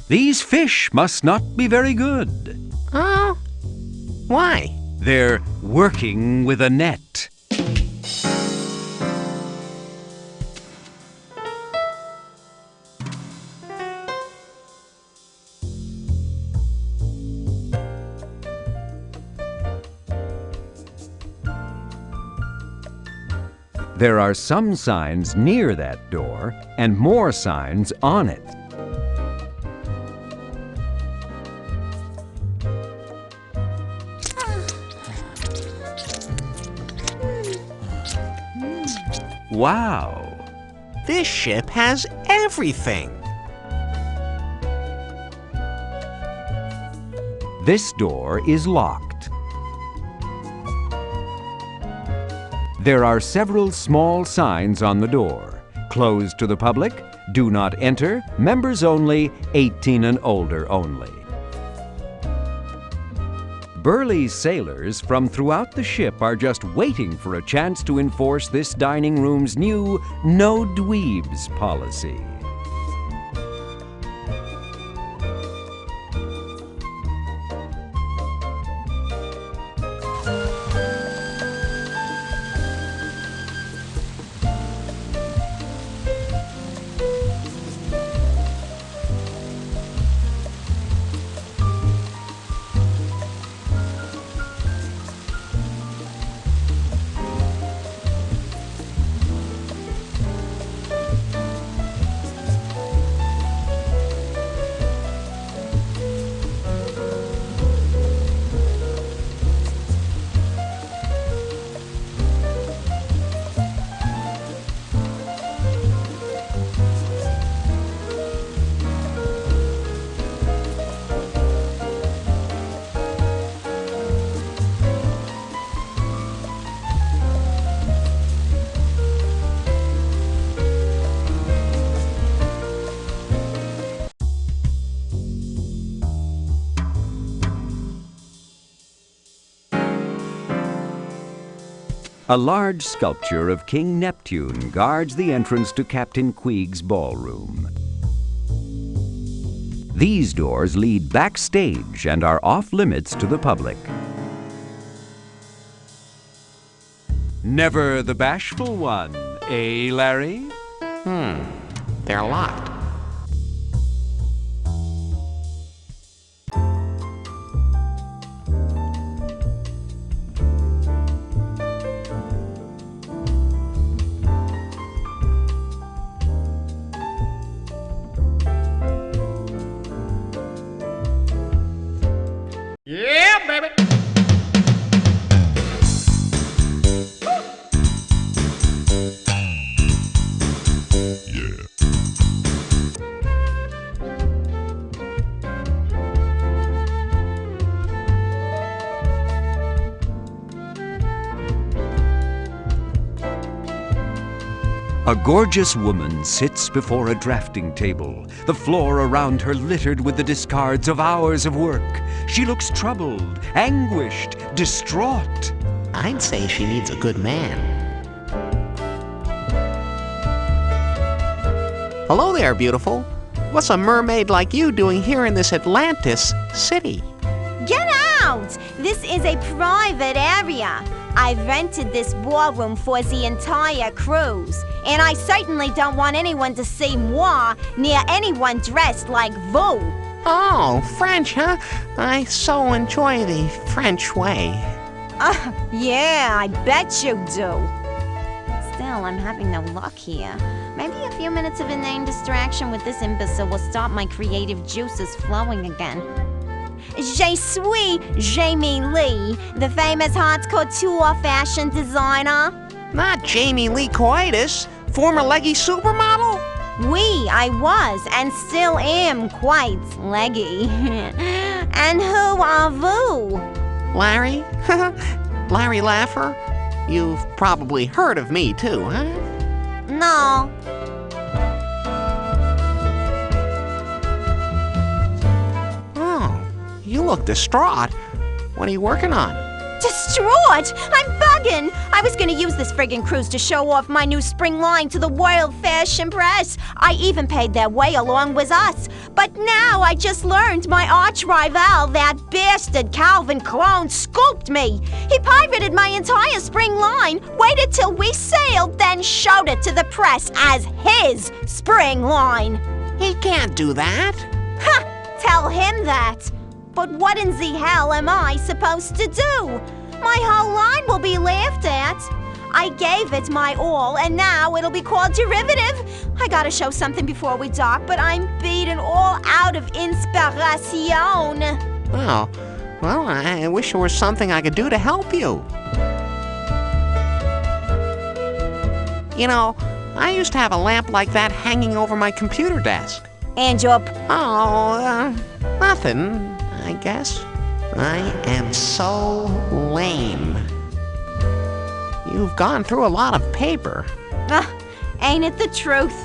These fish must not be very good. Oh? Why? They're working with a net. There are some signs near that door and more signs on it. Wow. This ship has everything. This door is locked. There are several small signs on the door. Closed to the public, do not enter, members only, 18 and older only. Burly sailors from throughout the ship are just waiting for a chance to enforce this dining room's new no dweebs policy. A large sculpture of King Neptune guards the entrance to Captain Queeg's ballroom. These doors lead backstage and are off-limits to the public. Never the bashful one, eh, Larry? They're locked. Yeah, baby. A gorgeous woman sits before a drafting table, the floor around her littered with the discards of hours of work. She looks troubled, anguished, distraught. I'd say she needs a good man. Hello there, beautiful. What's a mermaid like you doing here in this Atlantis city? Get out! This is a private area. I've rented this ballroom for the entire cruise, and I certainly don't want anyone to see moi near anyone dressed like vous. Oh, French, huh? I so enjoy the French way. Yeah, I bet you do. Still, I'm having no luck here. Maybe a few minutes of inane distraction with this imbecile will stop my creative juices flowing again. Je suis Jamie Lee, the famous haute couture fashion designer. Not Jamie Lee Coitus, former leggy supermodel? Oui, I was and still am quite leggy. And who are vous? Larry? Larry Laffer? You've probably heard of me too, huh? No. You look distraught. What are you working on? Distraught? I'm bugging! I was gonna use this friggin' cruise to show off my new spring line to the world fashion press. I even paid their way along with us. But now I just learned my arch rival, that bastard Calvin Clone, scooped me. He pirated my entire spring line, waited till we sailed, then showed it to the press as his spring line. He can't do that. Ha! Tell him that. But what in the hell am I supposed to do? My whole line will be laughed at. I gave it my all, and now it'll be called derivative. I gotta show something before we dock, but I'm beaten all out of inspiration. Oh, well, I wish there was something I could do to help you. You know, I used to have a lamp like that hanging over my computer desk. And your... Nothing, I guess. I am so lame. You've gone through a lot of paper. Ain't it the truth?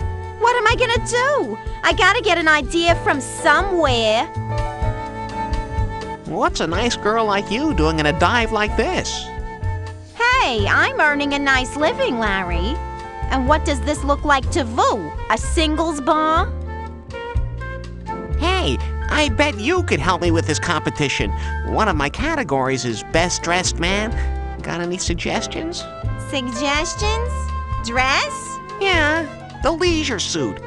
What am I gonna do? I gotta get an idea from somewhere. What's a nice girl like you doing in a dive like this? Hey, I'm earning a nice living, Larry. And what does this look like to Vu? A singles bar? Hey, I bet you could help me with this competition. One of my categories is Best Dressed Man. Got any suggestions? Suggestions? Dress? Yeah, the leisure suit.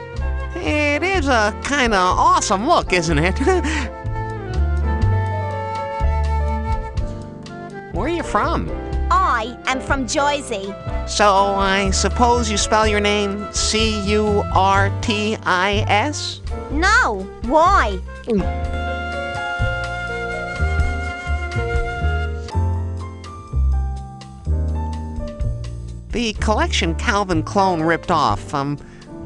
It is a kinda awesome look, isn't it? Where are you from? I am from Jersey. So I suppose you spell your name C-U-R-T-I-S? No, why? The collection Calvin Klein ripped off,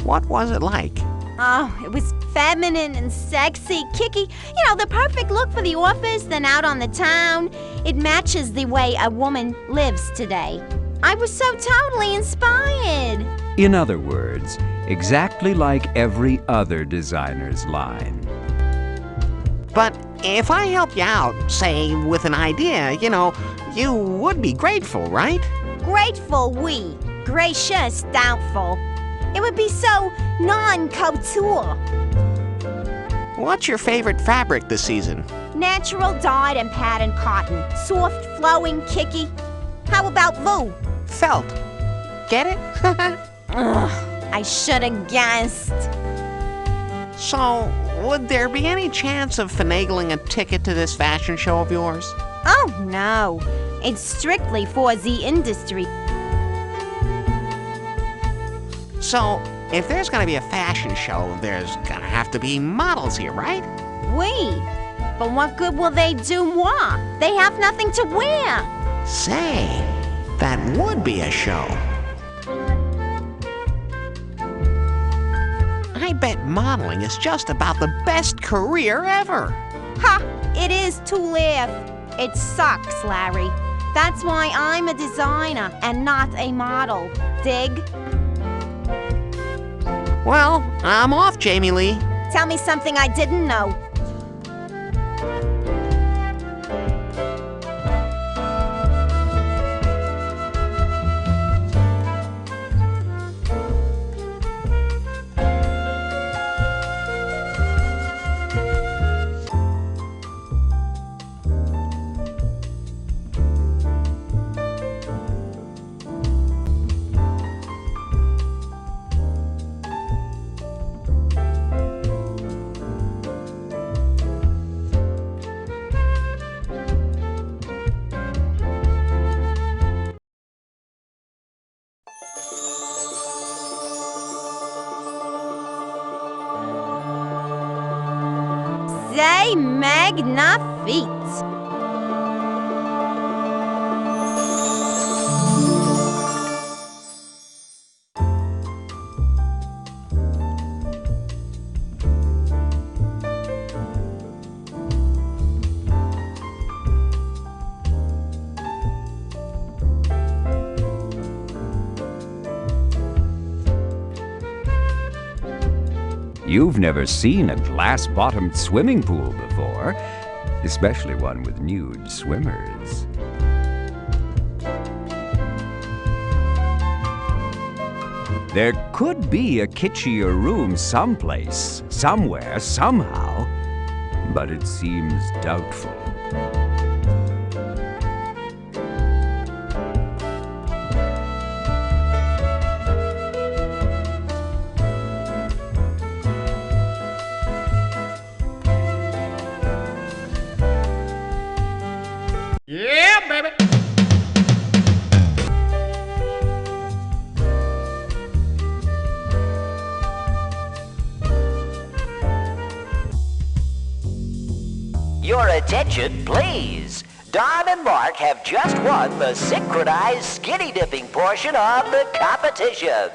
what was it like? Oh, it was feminine and sexy, kicky. You know, the perfect look for the office, then out on the town. It matches the way a woman lives today. I was so totally inspired. In other words, exactly like every other designer's line. But if I help you out, say, with an idea, you know, you would be grateful, right? Grateful, oui. Gracious, doubtful. It would be so non-couture. What's your favorite fabric this season? Natural dyed and patterned cotton. Soft, flowing, kicky. How about Vu? Felt. Get it? Ugh, I should have guessed. So, would there be any chance of finagling a ticket to this fashion show of yours? Oh, no. It's strictly for the industry. So, if there's gonna be a fashion show, there's gonna have to be models here, right? Oui. But what good will they do moi? They have nothing to wear. Say, that would be a show. I bet modeling is just about the best career ever. Ha! It is to laugh. It sucks, Larry. That's why I'm a designer and not a model. Dig? Well, I'm off, Jamie Lee. Tell me something I didn't know. C'est magnifique. You've never seen a glass-bottomed swimming pool before, especially one with nude swimmers. There could be a kitschier room someplace, somewhere, somehow, but it seems doubtful. Yeah, baby! Your attention, please. Don and Mark have just won the synchronized skinny dipping portion of the competition.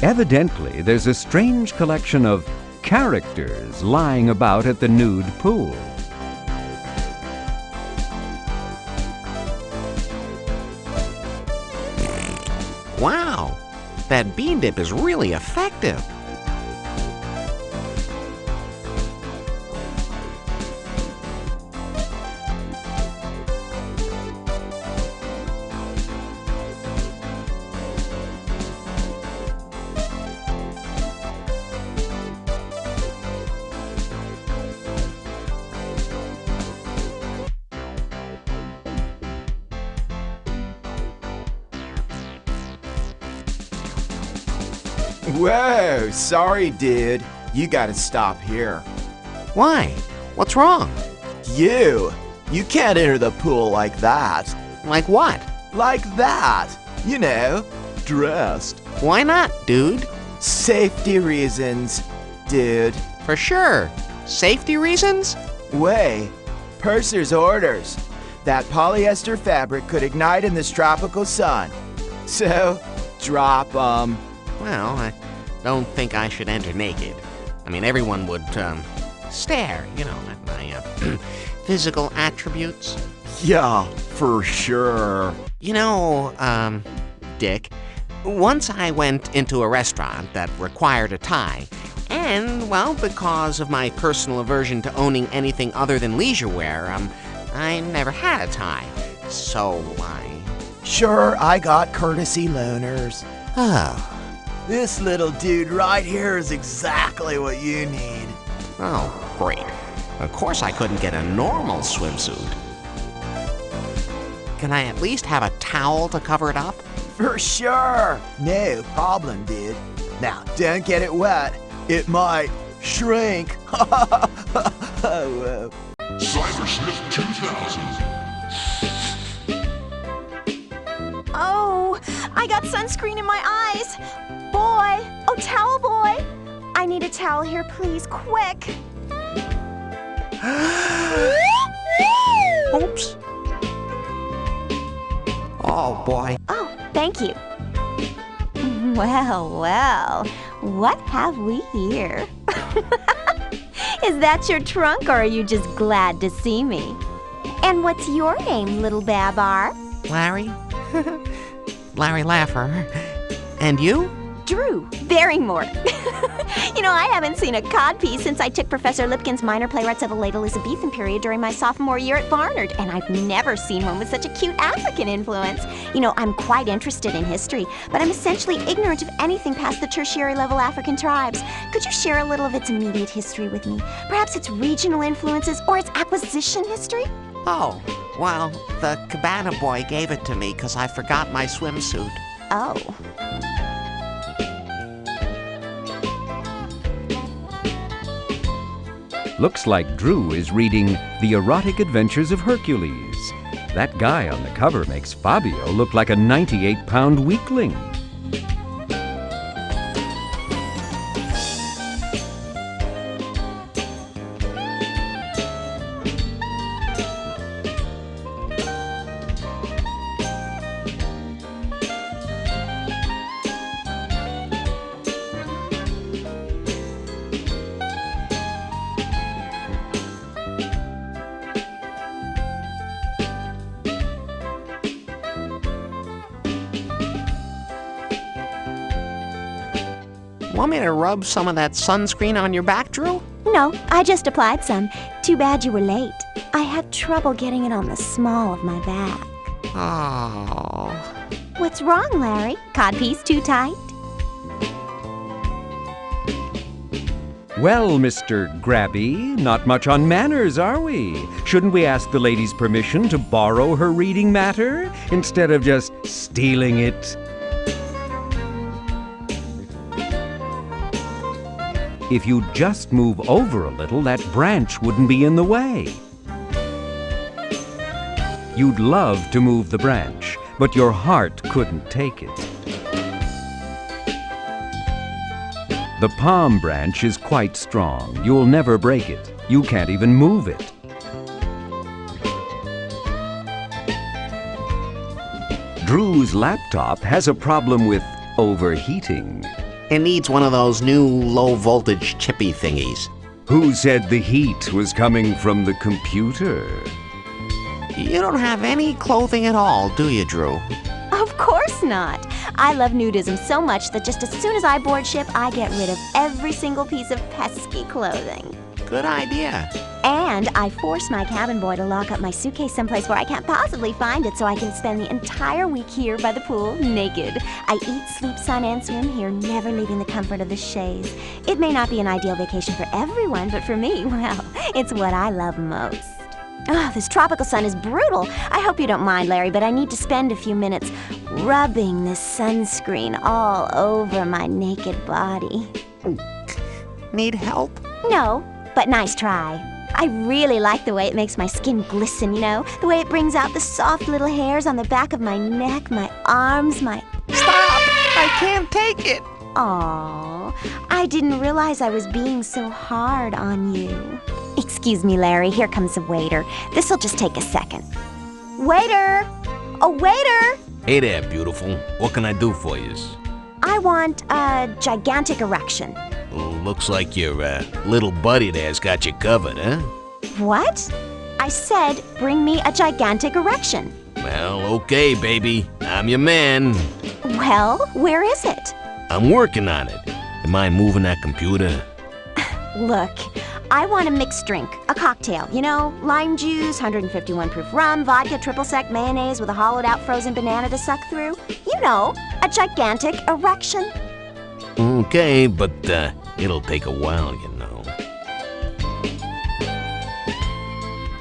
Evidently, there's a strange collection of characters lying about at the nude pool. Wow, that bean dip is really effective. Whoa, sorry, dude. You gotta stop here. Why? What's wrong? You can't enter the pool like that. Like what? Like that. You know, dressed. Why not, dude? Safety reasons, dude. For sure. Safety reasons? Way. Purser's orders. That polyester fabric could ignite in this tropical sun. So, drop 'em. Well, I don't think I should enter naked. I mean, everyone would, stare, you know, at my, physical attributes. Yeah, for sure. You know, Dick, once I went into a restaurant that required a tie, and, well, because of my personal aversion to owning anything other than leisure wear, I never had a tie. So, Sure, I got courtesy loaners. Oh. This little dude right here is exactly what you need. Oh, great. Of course I couldn't get a normal swimsuit. Can I at least have a towel to cover it up? For sure. No problem, dude. Now, don't get it wet. It might shrink. Whoa. Cybersmith 2000. Oh, I got sunscreen in my eyes. Boy, oh, towel boy. I need a towel here, please, quick. Oops. Oh, boy. Oh, thank you. Well, well, what have we here? Is that your trunk, or are you just glad to see me? And what's your name, little Babar? Larry? Larry Laffer. And you? Drew Barrymore. You know, I haven't seen a codpiece since I took Professor Lipkin's minor playwrights of the late Elizabethan period during my sophomore year at Barnard, and I've never seen one with such a cute African influence. You know, I'm quite interested in history, but I'm essentially ignorant of anything past the tertiary level African tribes. Could you share a little of its immediate history with me? Perhaps its regional influences or its acquisition history? Oh, well, the cabana boy gave it to me because I forgot my swimsuit. Oh. Looks like Drew is reading The Erotic Adventures of Hercules. That guy on the cover makes Fabio look like a 98-pound weakling. Want me to rub some of that sunscreen on your back, Drew? No, I just applied some. Too bad you were late. I had trouble getting it on the small of my back. Oh. What's wrong, Larry? Codpiece too tight? Well, Mr. Grabby, not much on manners, are we? Shouldn't we ask the lady's permission to borrow her reading matter instead of just stealing it? If you'd just move over a little, that branch wouldn't be in the way. You'd love to move the branch, but your heart couldn't take it. The palm branch is quite strong. You'll never break it. You can't even move it. Drew's laptop has a problem with overheating. It needs one of those new low-voltage chippy thingies. Who said the heat was coming from the computer? You don't have any clothing at all, do you, Drew? Of course not. I love nudism so much that just as soon as I board ship, I get rid of every single piece of pesky clothing. Good idea. And I force my cabin boy to lock up my suitcase someplace where I can't possibly find it so I can spend the entire week here by the pool naked. I eat, sleep, sun, and swim here, never leaving the comfort of the chaise. It may not be an ideal vacation for everyone, but for me, well, it's what I love most. Oh, this tropical sun is brutal. I hope you don't mind, Larry, but I need to spend a few minutes rubbing this sunscreen all over my naked body. Need help? No, but nice try. I really like the way it makes my skin glisten, you know? The way it brings out the soft little hairs on the back of my neck, my arms, my... Stop! I can't take it! Aww, I didn't realize I was being so hard on you. Excuse me, Larry, here comes the waiter. This'll just take a second. Waiter! Oh, waiter! Hey there, beautiful. What can I do for you? I want a gigantic erection. Looks like your little buddy there's got you covered, huh? What? I said bring me a gigantic erection. Well, okay, baby. I'm your man. Well, where is it? I'm working on it. You mind moving that computer? Look, I want a mixed drink, a cocktail, you know, lime juice, 151 proof rum, vodka, triple sec mayonnaise with a hollowed out frozen banana to suck through. You know, a gigantic erection. Okay, but it'll take a while, you know.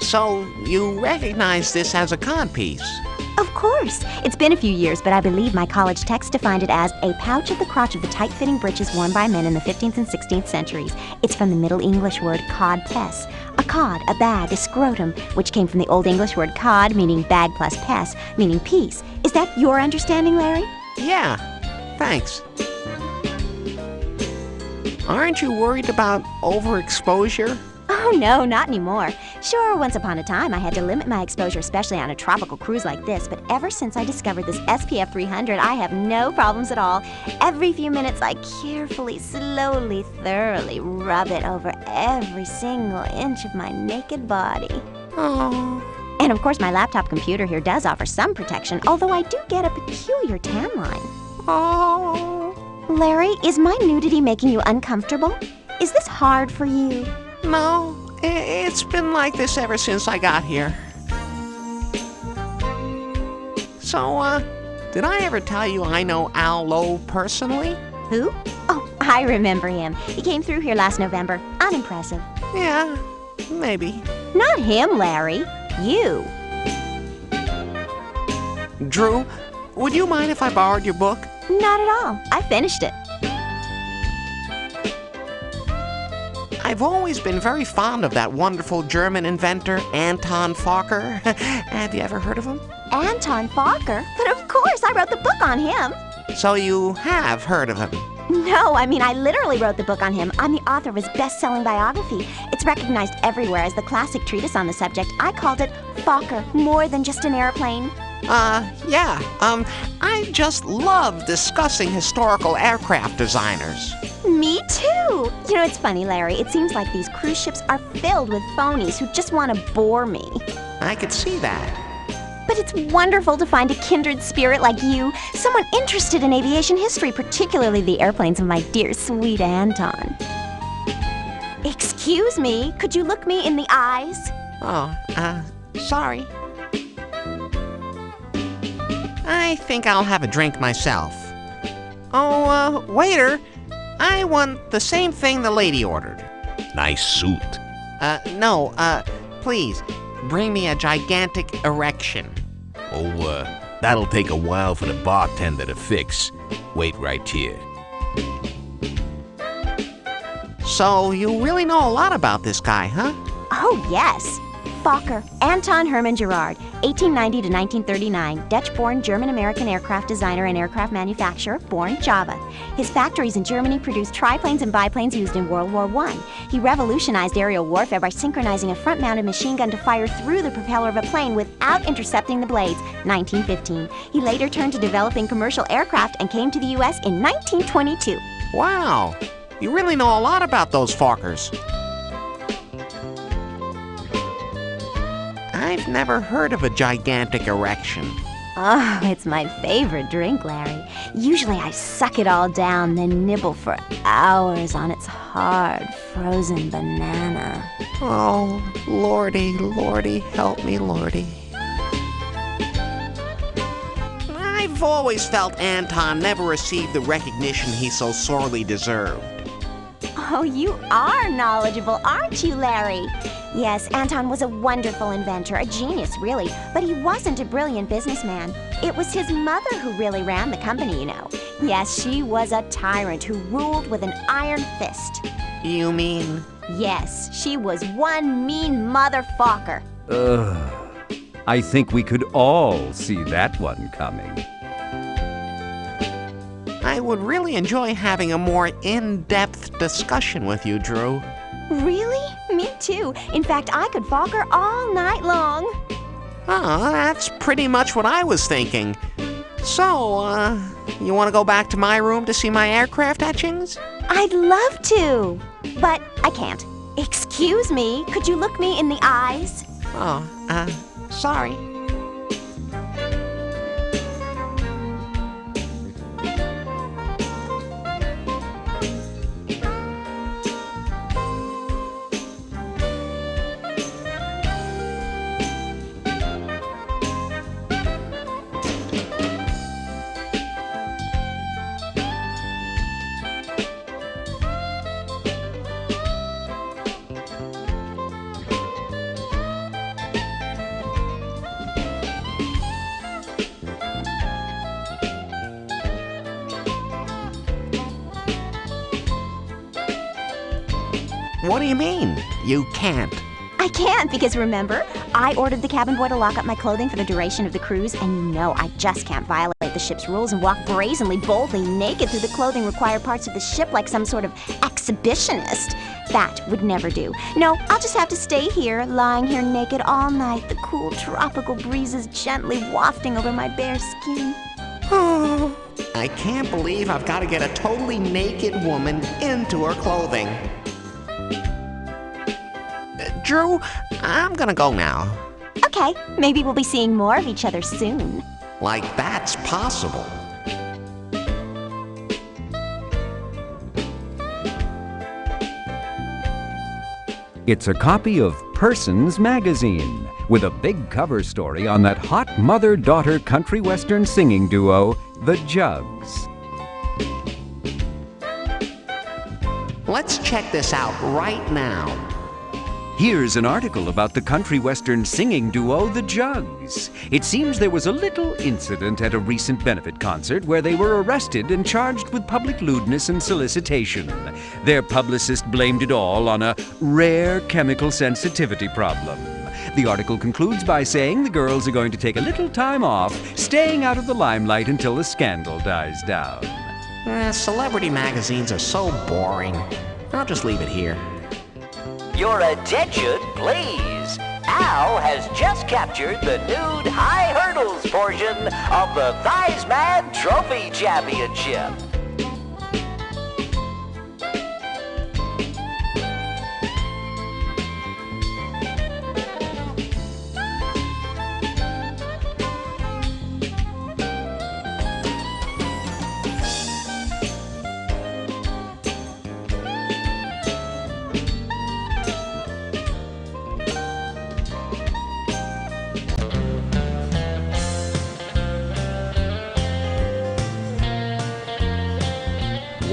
So, you recognize this as a codpiece? Of course. It's been a few years, but I believe my college text defined it as a pouch at the crotch of the tight-fitting breeches worn by men in the 15th and 16th centuries. It's from the Middle English word cod-pess. A cod, a bag, a scrotum, which came from the Old English word cod, meaning bag plus pess, meaning piece. Is that your understanding, Larry? Yeah, thanks. Aren't you worried about overexposure? Oh, no, not anymore. Sure, once upon a time I had to limit my exposure, especially on a tropical cruise like this, but ever since I discovered this SPF 300, I have no problems at all. Every few minutes I carefully, slowly, thoroughly rub it over every single inch of my naked body. Oh. And of course my laptop computer here does offer some protection, although I do get a peculiar tan line. Oh. Larry, is my nudity making you uncomfortable? Is this hard for you? No, it's been like this ever since I got here. So, did I ever tell you I know Al Lowe personally? Who? Oh, I remember him. He came through here last November. Unimpressive. Yeah, maybe. Not him, Larry. You. Drew, would you mind if I borrowed your book? Not at all. I finished it. I've always been very fond of that wonderful German inventor, Anton Fokker. Have you ever heard of him? Anton Fokker? But of course, I wrote the book on him. So you have heard of him? No, I mean, I literally wrote the book on him. I'm the author of his best-selling biography. It's recognized everywhere as the classic treatise on the subject. I called it Fokker, More Than Just an Airplane. Yeah. I just love discussing historical aircraft designers. Me too! You know, it's funny, Larry. It seems like these cruise ships are filled with phonies who just want to bore me. I could see that. But it's wonderful to find a kindred spirit like you, someone interested in aviation history, particularly the airplanes of my dear, sweet Anton. Excuse me, could you look me in the eyes? Oh, sorry. I think I'll have a drink myself. Oh, waiter, I want the same thing the lady ordered. Nice suit. No, please, bring me a gigantic erection. Oh, that'll take a while for the bartender to fix. Wait right here. So, you really know a lot about this guy, huh? Oh, yes. Fokker, Anton Hermann Gerard, 1890 to 1939, Dutch-born German-American aircraft designer and aircraft manufacturer, born Java. His factories in Germany produced triplanes and biplanes used in World War I. He revolutionized aerial warfare by synchronizing a front-mounted machine gun to fire through the propeller of a plane without intercepting the blades, 1915. He later turned to developing commercial aircraft and came to the U.S. in 1922. Wow, you really know a lot about those Fokkers. I've never heard of a gigantic erection. Oh, it's my favorite drink, Larry. Usually I suck it all down, then nibble for hours on its hard, frozen banana. Oh, Lordy, Lordy, help me, Lordy. I've always felt Anton never received the recognition he so sorely deserved. Oh, you are knowledgeable, aren't you, Larry? Yes, Anton was a wonderful inventor, a genius, really, but he wasn't a brilliant businessman. It was his mother who really ran the company, you know. Yes, she was a tyrant who ruled with an iron fist. You mean? Yes, she was one mean motherfucker. I think we could all see that one coming. I would really enjoy having a more in-depth discussion with you, Drew. Really? Me too. In fact, I could Fokker all night long. Oh, that's pretty much what I was thinking. So, you want to go back to my room to see my aircraft etchings? I'd love to, but I can't. Excuse me, could you look me in the eyes? Oh, sorry. What do you mean, you can't? I can't because remember, I ordered the cabin boy to lock up my clothing for the duration of the cruise, and you know I just can't violate the ship's rules and walk brazenly, boldly naked through the clothing required parts of the ship like some sort of exhibitionist. That would never do. No, I'll just have to stay here, lying here naked all night, the cool tropical breezes gently wafting over my bare skin. Oh, I can't believe I've got to get a totally naked woman into her clothing. Drew, I'm gonna go now. Okay, maybe we'll be seeing more of each other soon. Like that's possible. It's a copy of Persons Magazine, with a big cover story on that hot mother-daughter country western singing duo, the Jugs. Let's check this out right now. Here's an article about the country western singing duo, the Jugs. It seems there was a little incident at a recent benefit concert where they were arrested and charged with public lewdness and solicitation. Their publicist blamed it all on a rare chemical sensitivity problem. The article concludes by saying the girls are going to take a little time off, staying out of the limelight until the scandal dies down. Celebrity magazines are so boring. I'll just leave it here. Your attention, please. Al has just captured the nude high hurdles portion of the Thighsman Trophy Championship.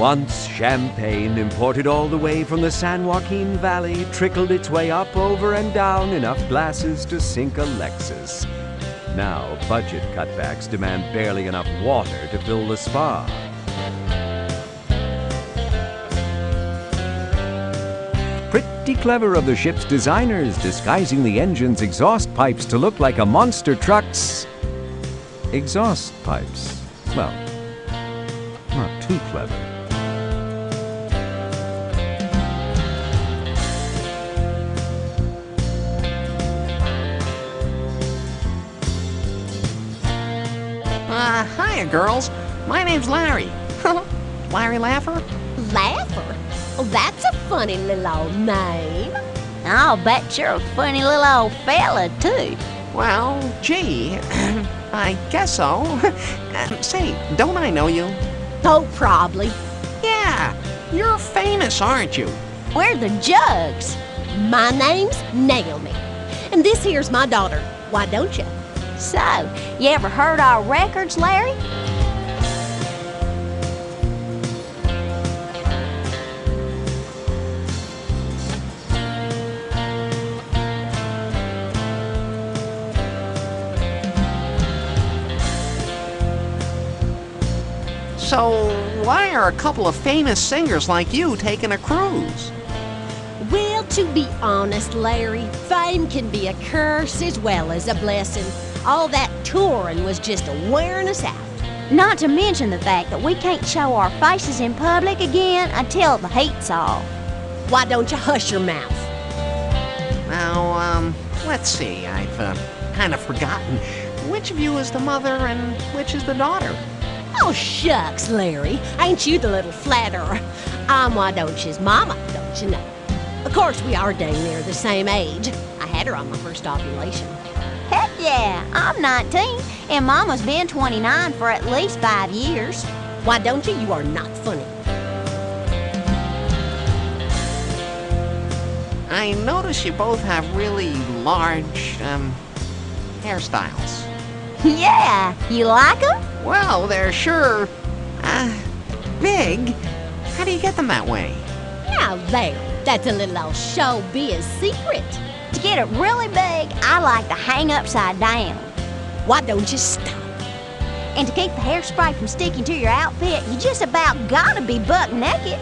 Once champagne imported all the way from the San Joaquin Valley trickled its way up, over, and down enough glasses to sink a Lexus. Now, budget cutbacks demand barely enough water to fill the spa. Pretty clever of the ship's designers, disguising the engine's exhaust pipes to look like a monster truck's exhaust pipes. Well, not too clever. Hiya, girls. My name's Larry. Larry Laffer? Laffer? Oh, that's a funny little old name. I'll bet you're a funny little old fella, too. Well, gee, I guess so. Say, don't I know you? Oh, probably. Yeah, you're famous, aren't you? We're the Jugs. My name's Naomi. And this here's my daughter. Why don't you? So, you ever heard our records, Larry? So, why are a couple of famous singers like you taking a cruise? Well, to be honest, Larry, fame can be a curse as well as a blessing. All that touring was just wearing us out. Not to mention the fact that we can't show our faces in public again until the heat's off. Why don't you hush your mouth? Now, let's see. I've kind of forgotten. Which of you is the mother and which is the daughter? Oh, shucks, Larry. Ain't you the little flatterer? I'm Why Don't You's mama, don't you know? Of course, we are dang near the same age. I had her on my first ovulation. Heck yeah, I'm 19, and Mama's been 29 for at least 5 years. Why don't you? You are not funny. I notice you both have really large, hairstyles. Yeah, you like them? Well, they're sure, big. How do you get them that way? Now there, that's a little old showbiz secret. To get it really big, I like to hang upside down. Why don't you stop? And to keep the hairspray from sticking to your outfit, you just about gotta be buck naked.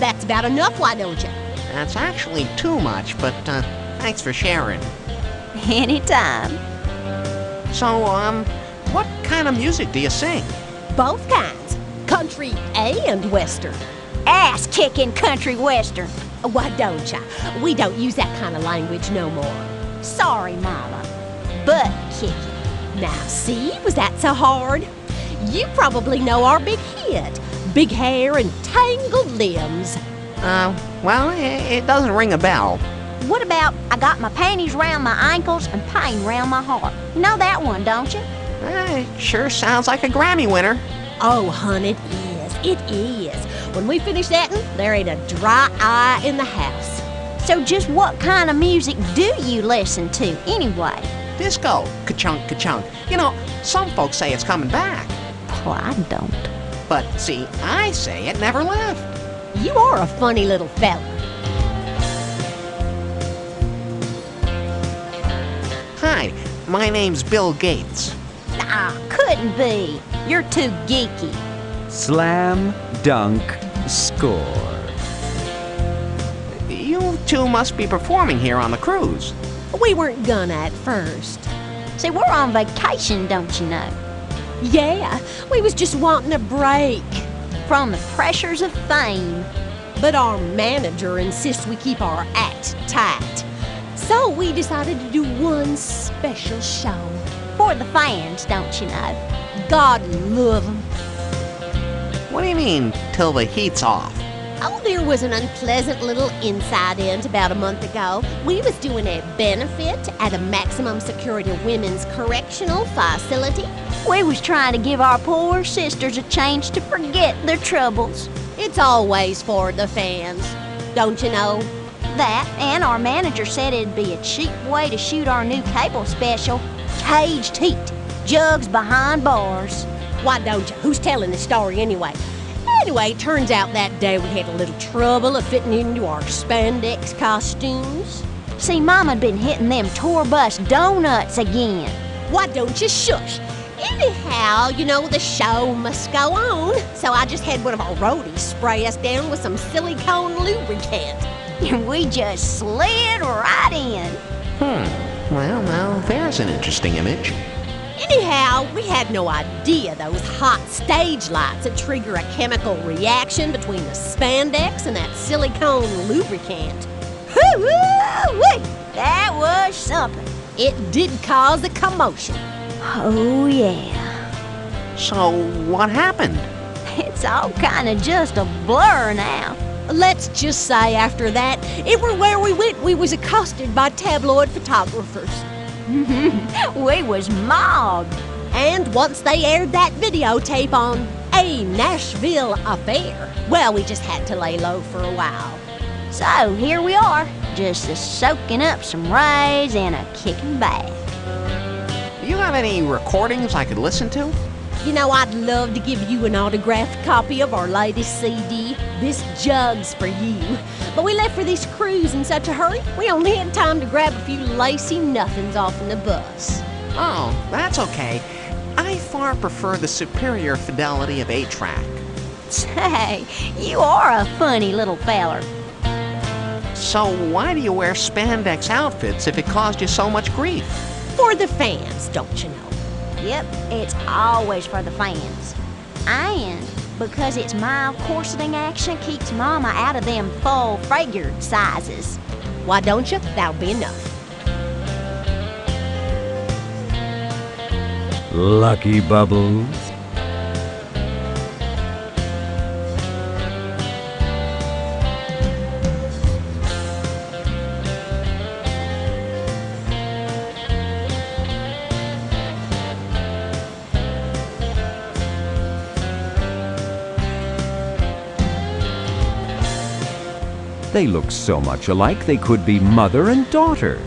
That's about enough, why don't you? That's actually too much, but thanks for sharing. Anytime. So, what kind of music do you sing? Both kinds. Country and western. Ass-kicking country western. Why don't ya? We don't use that kind of language no more. Sorry, Mama. Butt kicking. Now, see? Was that so hard? You probably know our big hit. Big hair and tangled limbs. Well, it doesn't ring a bell. What about I got my panties round my ankles and pain round my heart? You know that one, don't you? It sure sounds like a Grammy winner. Oh, hon, it is. It is. When we finish that, there ain't a dry eye in the house. So just what kind of music do you listen to anyway? Disco. Ka-chunk, ka-chunk. You know, some folks say it's coming back. Well, I don't. But see, I say it never left. You are a funny little fella. Hi, my name's Bill Gates. Couldn't be. You're too geeky. Slam dunk score. You two must be performing here on the cruise. We weren't gonna at first. See, we're on vacation, don't you know? Yeah, we was just wanting a break. From the pressures of fame. But our manager insists we keep our act tight. So we decided to do one special show. For the fans, don't you know? God love them. What do you mean, till the heat's off? Oh, there was an unpleasant little incident about a month ago. We was doing a benefit at a maximum security women's correctional facility. We was trying to give our poor sisters a chance to forget their troubles. It's always for the fans, don't you know? That, and our manager said it'd be a cheap way to shoot our new cable special, Caged Heat, Jugs Behind Bars. Why don't you? Who's telling the story anyway? Anyway, it turns out that day we had a little trouble of fitting into our spandex costumes. See, Mama'd been hitting them tour bus donuts again. Why don't you shush? Anyhow, you know, the show must go on. So I just had one of our roadies spray us down with some silicone lubricant. We just slid right in. Well, now, there's an interesting image. Anyhow, we had no idea those hot stage lights would trigger a chemical reaction between the spandex and that silicone lubricant. Woo-wee! That was something. It did cause a commotion. Oh, yeah. So, what happened? It's all kind of just a blur now. Let's just say after that, everywhere we went, we was accosted by tabloid photographers. We was mobbed. And once they aired that videotape on A Nashville Affair, well, we just had to lay low for a while. So here we are, just soaking up some rays and a kicking back. Do you have any recordings I could listen to? You know, I'd love to give you an autographed copy of our latest CD, This Jug's for You. But we left for this cruise in such a hurry, we only had time to grab a few lacy nothings off in the bus. Oh, that's okay. I far prefer the superior fidelity of 8-track. Say, you are a funny little feller. So why do you wear spandex outfits if it caused you so much grief? For the fans, don't you know? Yep, it's always for the fans. And because its mild corseting action keeps Mama out of them full-figured sizes. Why don't you? That'll be enough. Lucky Bubbles. They look so much alike they could be mother and daughter.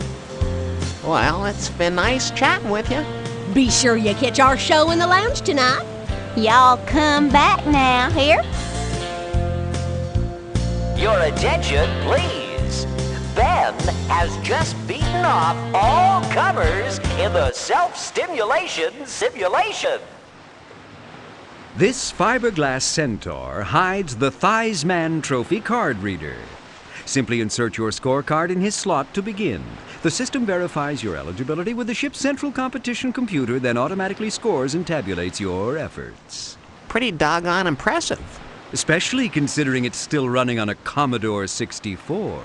Well, it's been nice chatting with you. Be sure you catch our show in the lounge tonight. Y'all come back now, here. Your attention, please. Ben has just beaten off all comers in the self-stimulation simulation. This fiberglass Centaur hides the Thighsman Trophy card reader. Simply insert your scorecard in his slot to begin. The system verifies your eligibility with the ship's central competition computer, then automatically scores and tabulates your efforts. Pretty doggone impressive. Especially considering it's still running on a Commodore 64.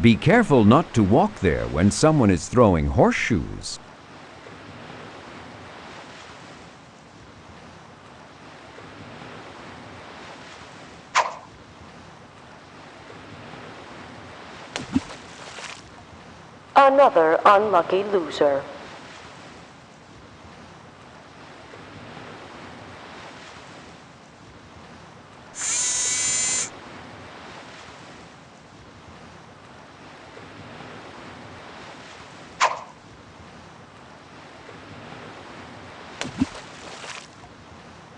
Be careful not to walk there when someone is throwing horseshoes. Another unlucky loser.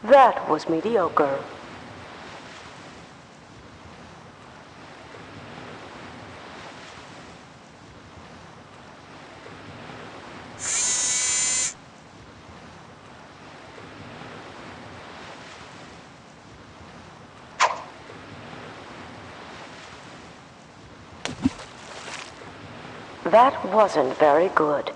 That was mediocre. That wasn't very good.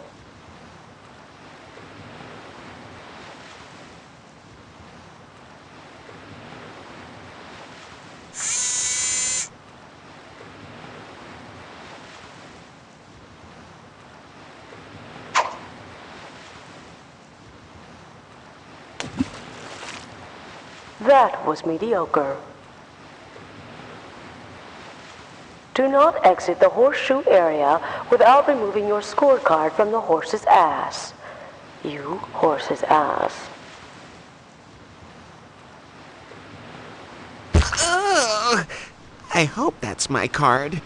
That was mediocre. Do not exit the horseshoe area without removing your scorecard from the horse's ass. You horse's ass. Ugh, I hope that's my card.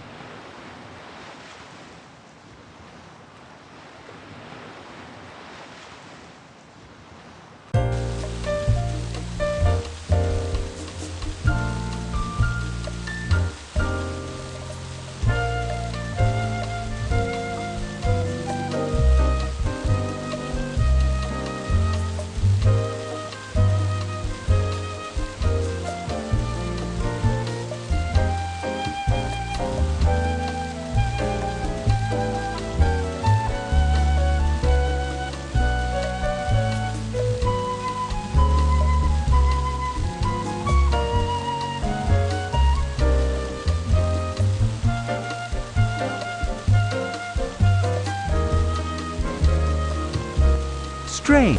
Straight.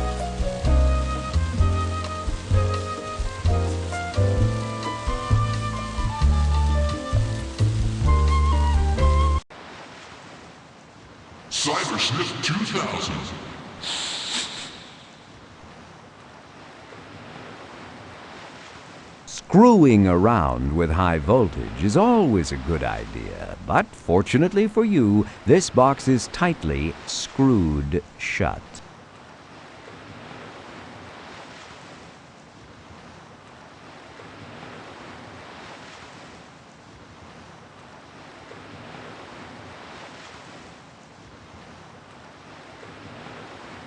Cybersnip 2000. Screwing around with high voltage is always a good idea, but fortunately for you, this box is tightly screwed shut.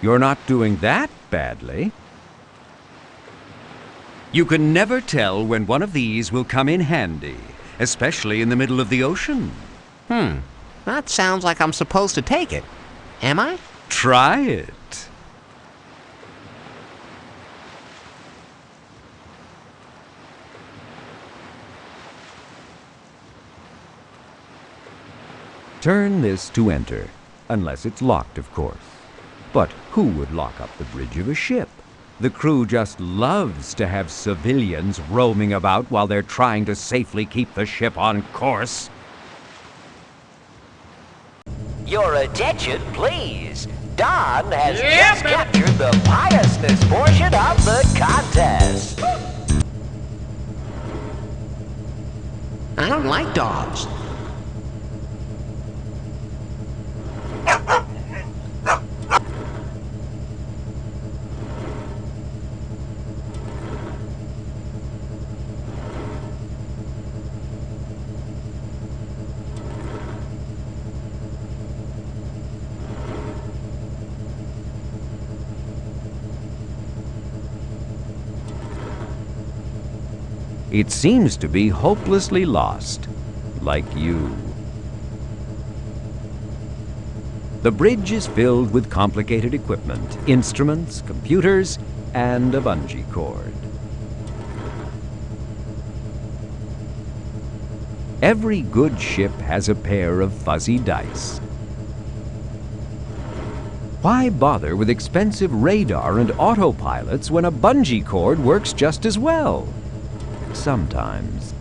You're not doing that badly. You can never tell when one of these will come in handy, especially in the middle of the ocean. That sounds like I'm supposed to take it. Am I? Try it. Turn this to enter, unless it's locked, of course. But who would lock up the bridge of a ship? The crew just loves to have civilians roaming about while they're trying to safely keep the ship on course. Your attention, please. Don has just captured the piousness portion of the contest. I don't like dogs. It seems to be hopelessly lost, like you. The bridge is filled with complicated equipment, instruments, computers, and a bungee cord. Every good ship has a pair of fuzzy dice. Why bother with expensive radar and autopilots when a bungee cord works just as well? Sometimes.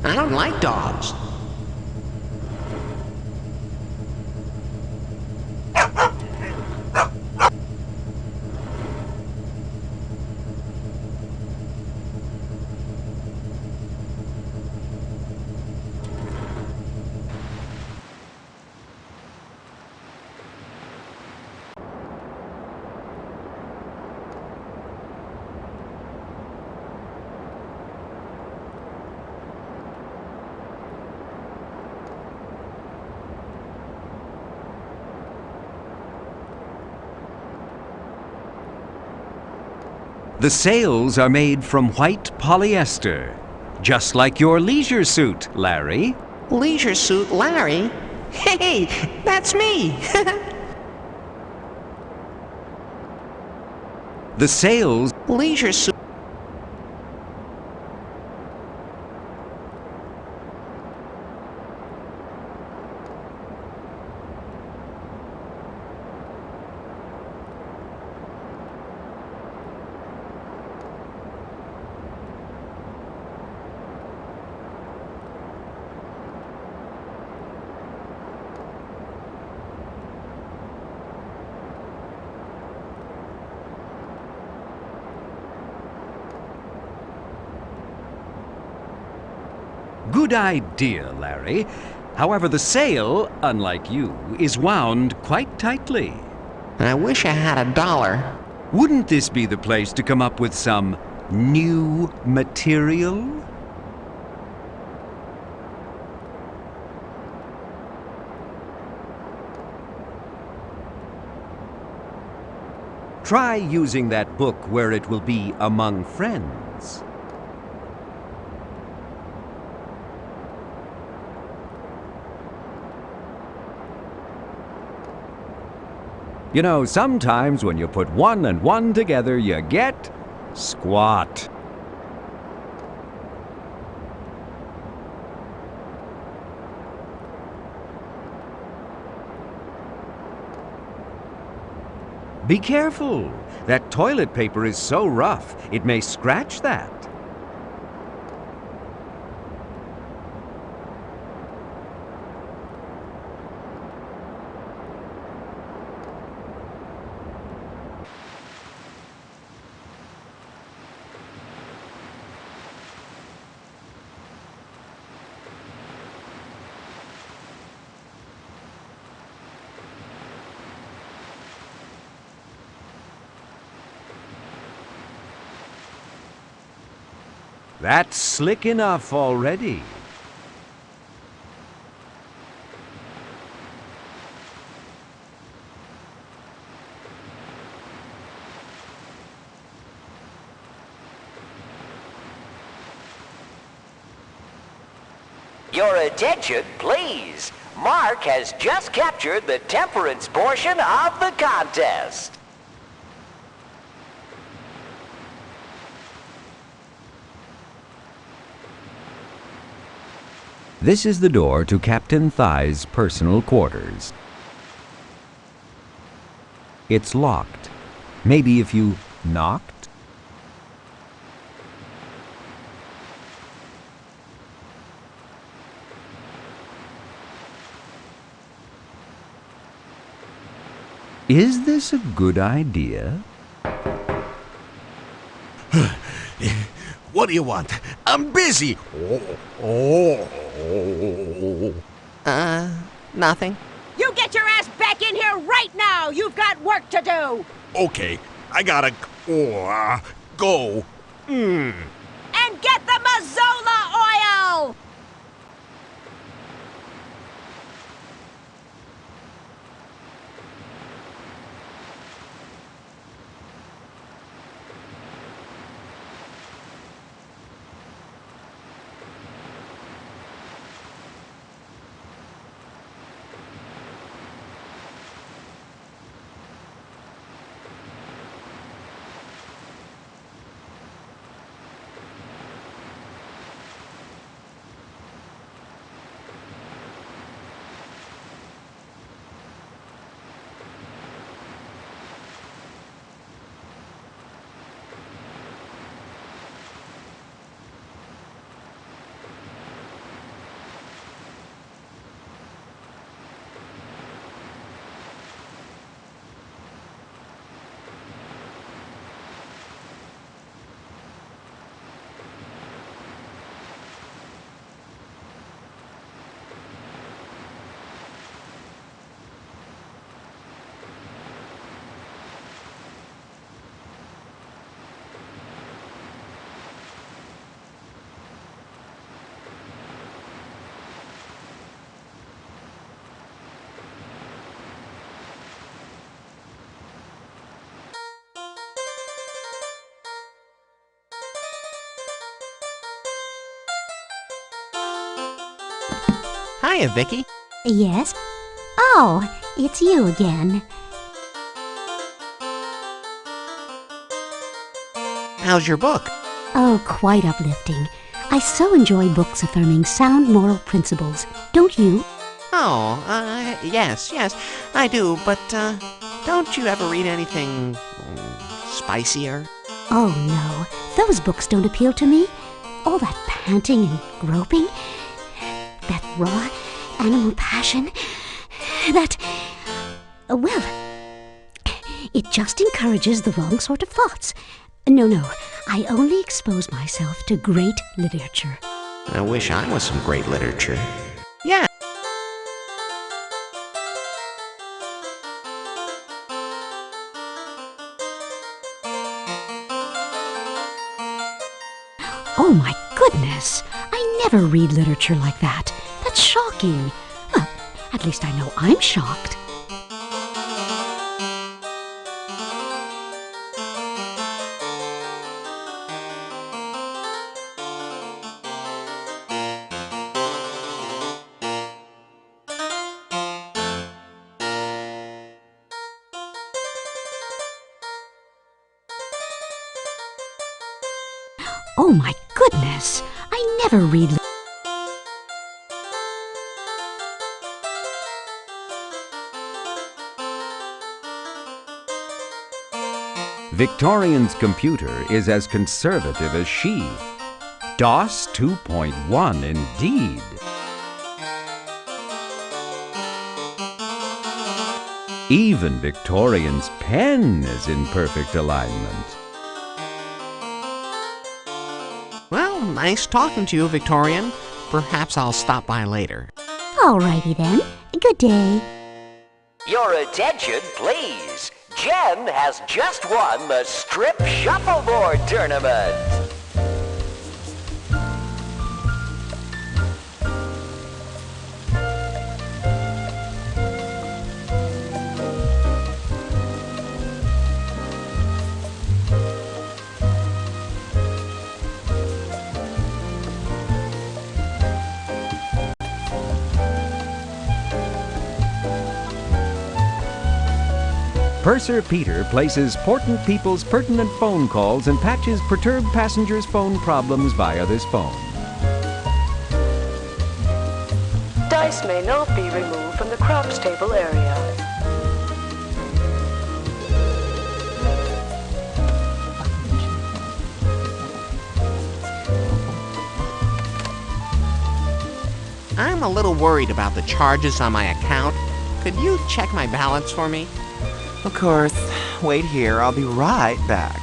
I don't like dogs. The sails are made from white polyester, just like your leisure suit, Larry. Leisure suit Larry? Hey, that's me. The sales Leisure Suit. Good idea, Larry. However, the sale, unlike you, is wound quite tightly. I wish I had $1. Wouldn't this be the place to come up with some new material? Try using that book where it will be among friends. You know, sometimes when you put 1 and 1 together, you get squat. Be careful. That toilet paper is so rough, it may scratch that. That's slick enough already. Your attention, please. Mark has just captured the temperance portion of the contest. This is the door to Captain Thigh's personal quarters. It's locked. Maybe if you knocked? Is this a good idea? What do you want? I'm busy. Nothing. You get your ass back in here right now! You've got work to do! Okay, I gotta go. And get the Mazola oil! Hiya, Vicky. Yes? Oh, it's you again. How's your book? Oh, quite uplifting. I so enjoy books affirming sound moral principles. Don't you? Oh, yes, I do, but, don't you ever read anything spicier? Oh, no. Those books don't appeal to me. All that panting and groping, that raw animal passion, that... well, it just encourages the wrong sort of thoughts. No, I only expose myself to great literature. I wish I was some great literature. Yeah. Oh my goodness! I never read literature like that. That's shocking. Well, at least I know I'm shocked. Oh my goodness! I never read. Victorian's computer is as conservative as she. DOS 2.1 indeed. Even Victorian's pen is in perfect alignment. Well, nice talking to you, Victorian. Perhaps I'll stop by later. Alrighty then. Good day. Your attention, please. Jen has just won the Strip Shuffleboard Tournament. Purser Peter places important people's pertinent phone calls and patches perturbed passengers' phone problems via this phone. Dice may not be removed from the craps table area. I'm a little worried about the charges on my account. Could you check my balance for me? Of course. Wait here. I'll be right back.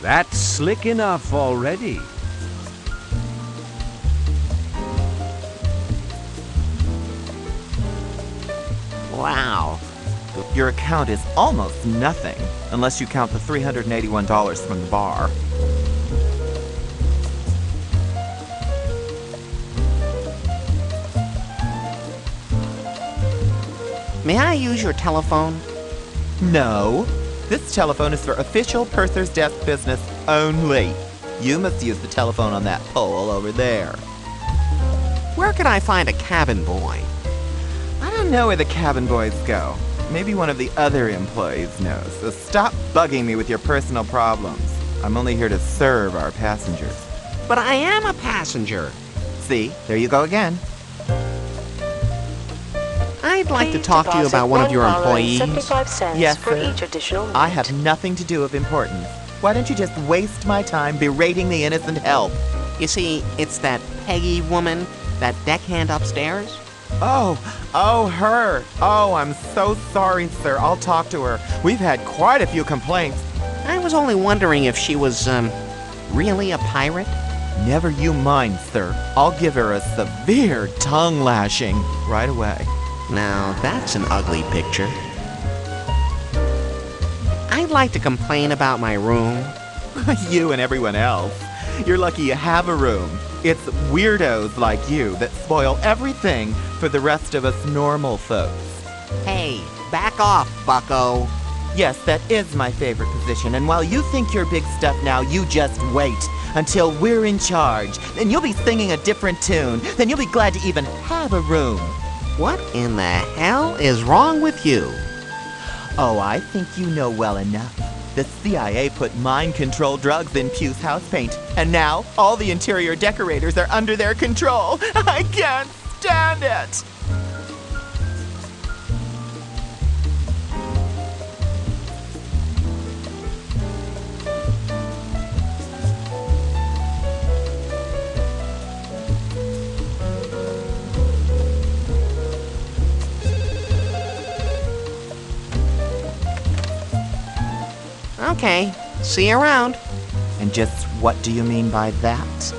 That's slick enough already. Wow. Your account is almost nothing, unless you count the $381 from the bar. May I use your telephone? No. This telephone is for official Purser's Desk business only. You must use the telephone on that pole over there. Where can I find a cabin boy? I don't know where the cabin boys go. Maybe one of the other employees knows, so stop bugging me with your personal problems. I'm only here to serve our passengers. But I am a passenger. See, there you go again. I'd like to talk to you about one of your employees. Yes, for sir. each additional minute. I have nothing to do of importance. Why don't you just waste my time berating the innocent help? You see, it's that Peggy woman, that deckhand upstairs. Oh, her. Oh, I'm so sorry, sir. I'll talk to her. We've had quite a few complaints. I was only wondering if she was, really a pirate? Never you mind, sir. I'll give her a severe tongue lashing right away. Now, that's an ugly picture. I'd like to complain about my room. You and everyone else. You're lucky you have a room. It's weirdos like you that spoil everything for the rest of us normal folks. Hey, back off, bucko. Yes, that is my favorite position, and while you think you're big stuff now, you just wait until we're in charge. Then you'll be singing a different tune. Then you'll be glad to even have a room. What in the hell is wrong with you? Oh, I think you know well enough. The CIA put mind-control drugs in Pugh's house paint, and now all the interior decorators are under their control. I can't stand it! Okay, see you around. And just what do you mean by that?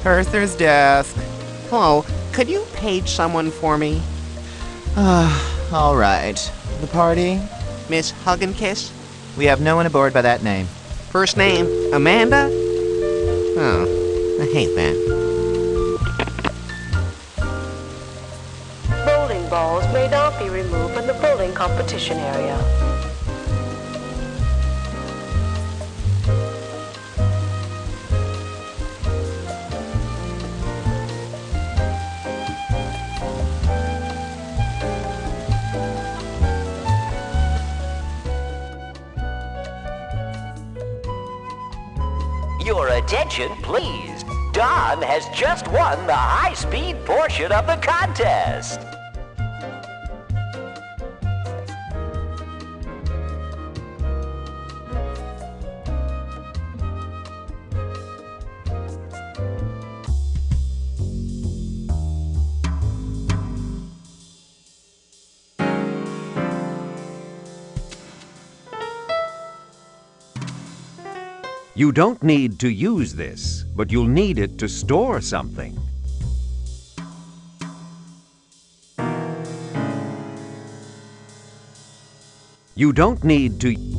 Purser's desk. Hello, could you page someone for me? All right. The party? Miss Hug and Kiss? We have no one aboard by that name. First name, Amanda? Oh, I hate that. Bowling balls may not be removed from the bowling competition area. Your attention, please. Don has just won the high-speed portion of the contest. You don't need to use this, but you'll need it to store something. You don't need to...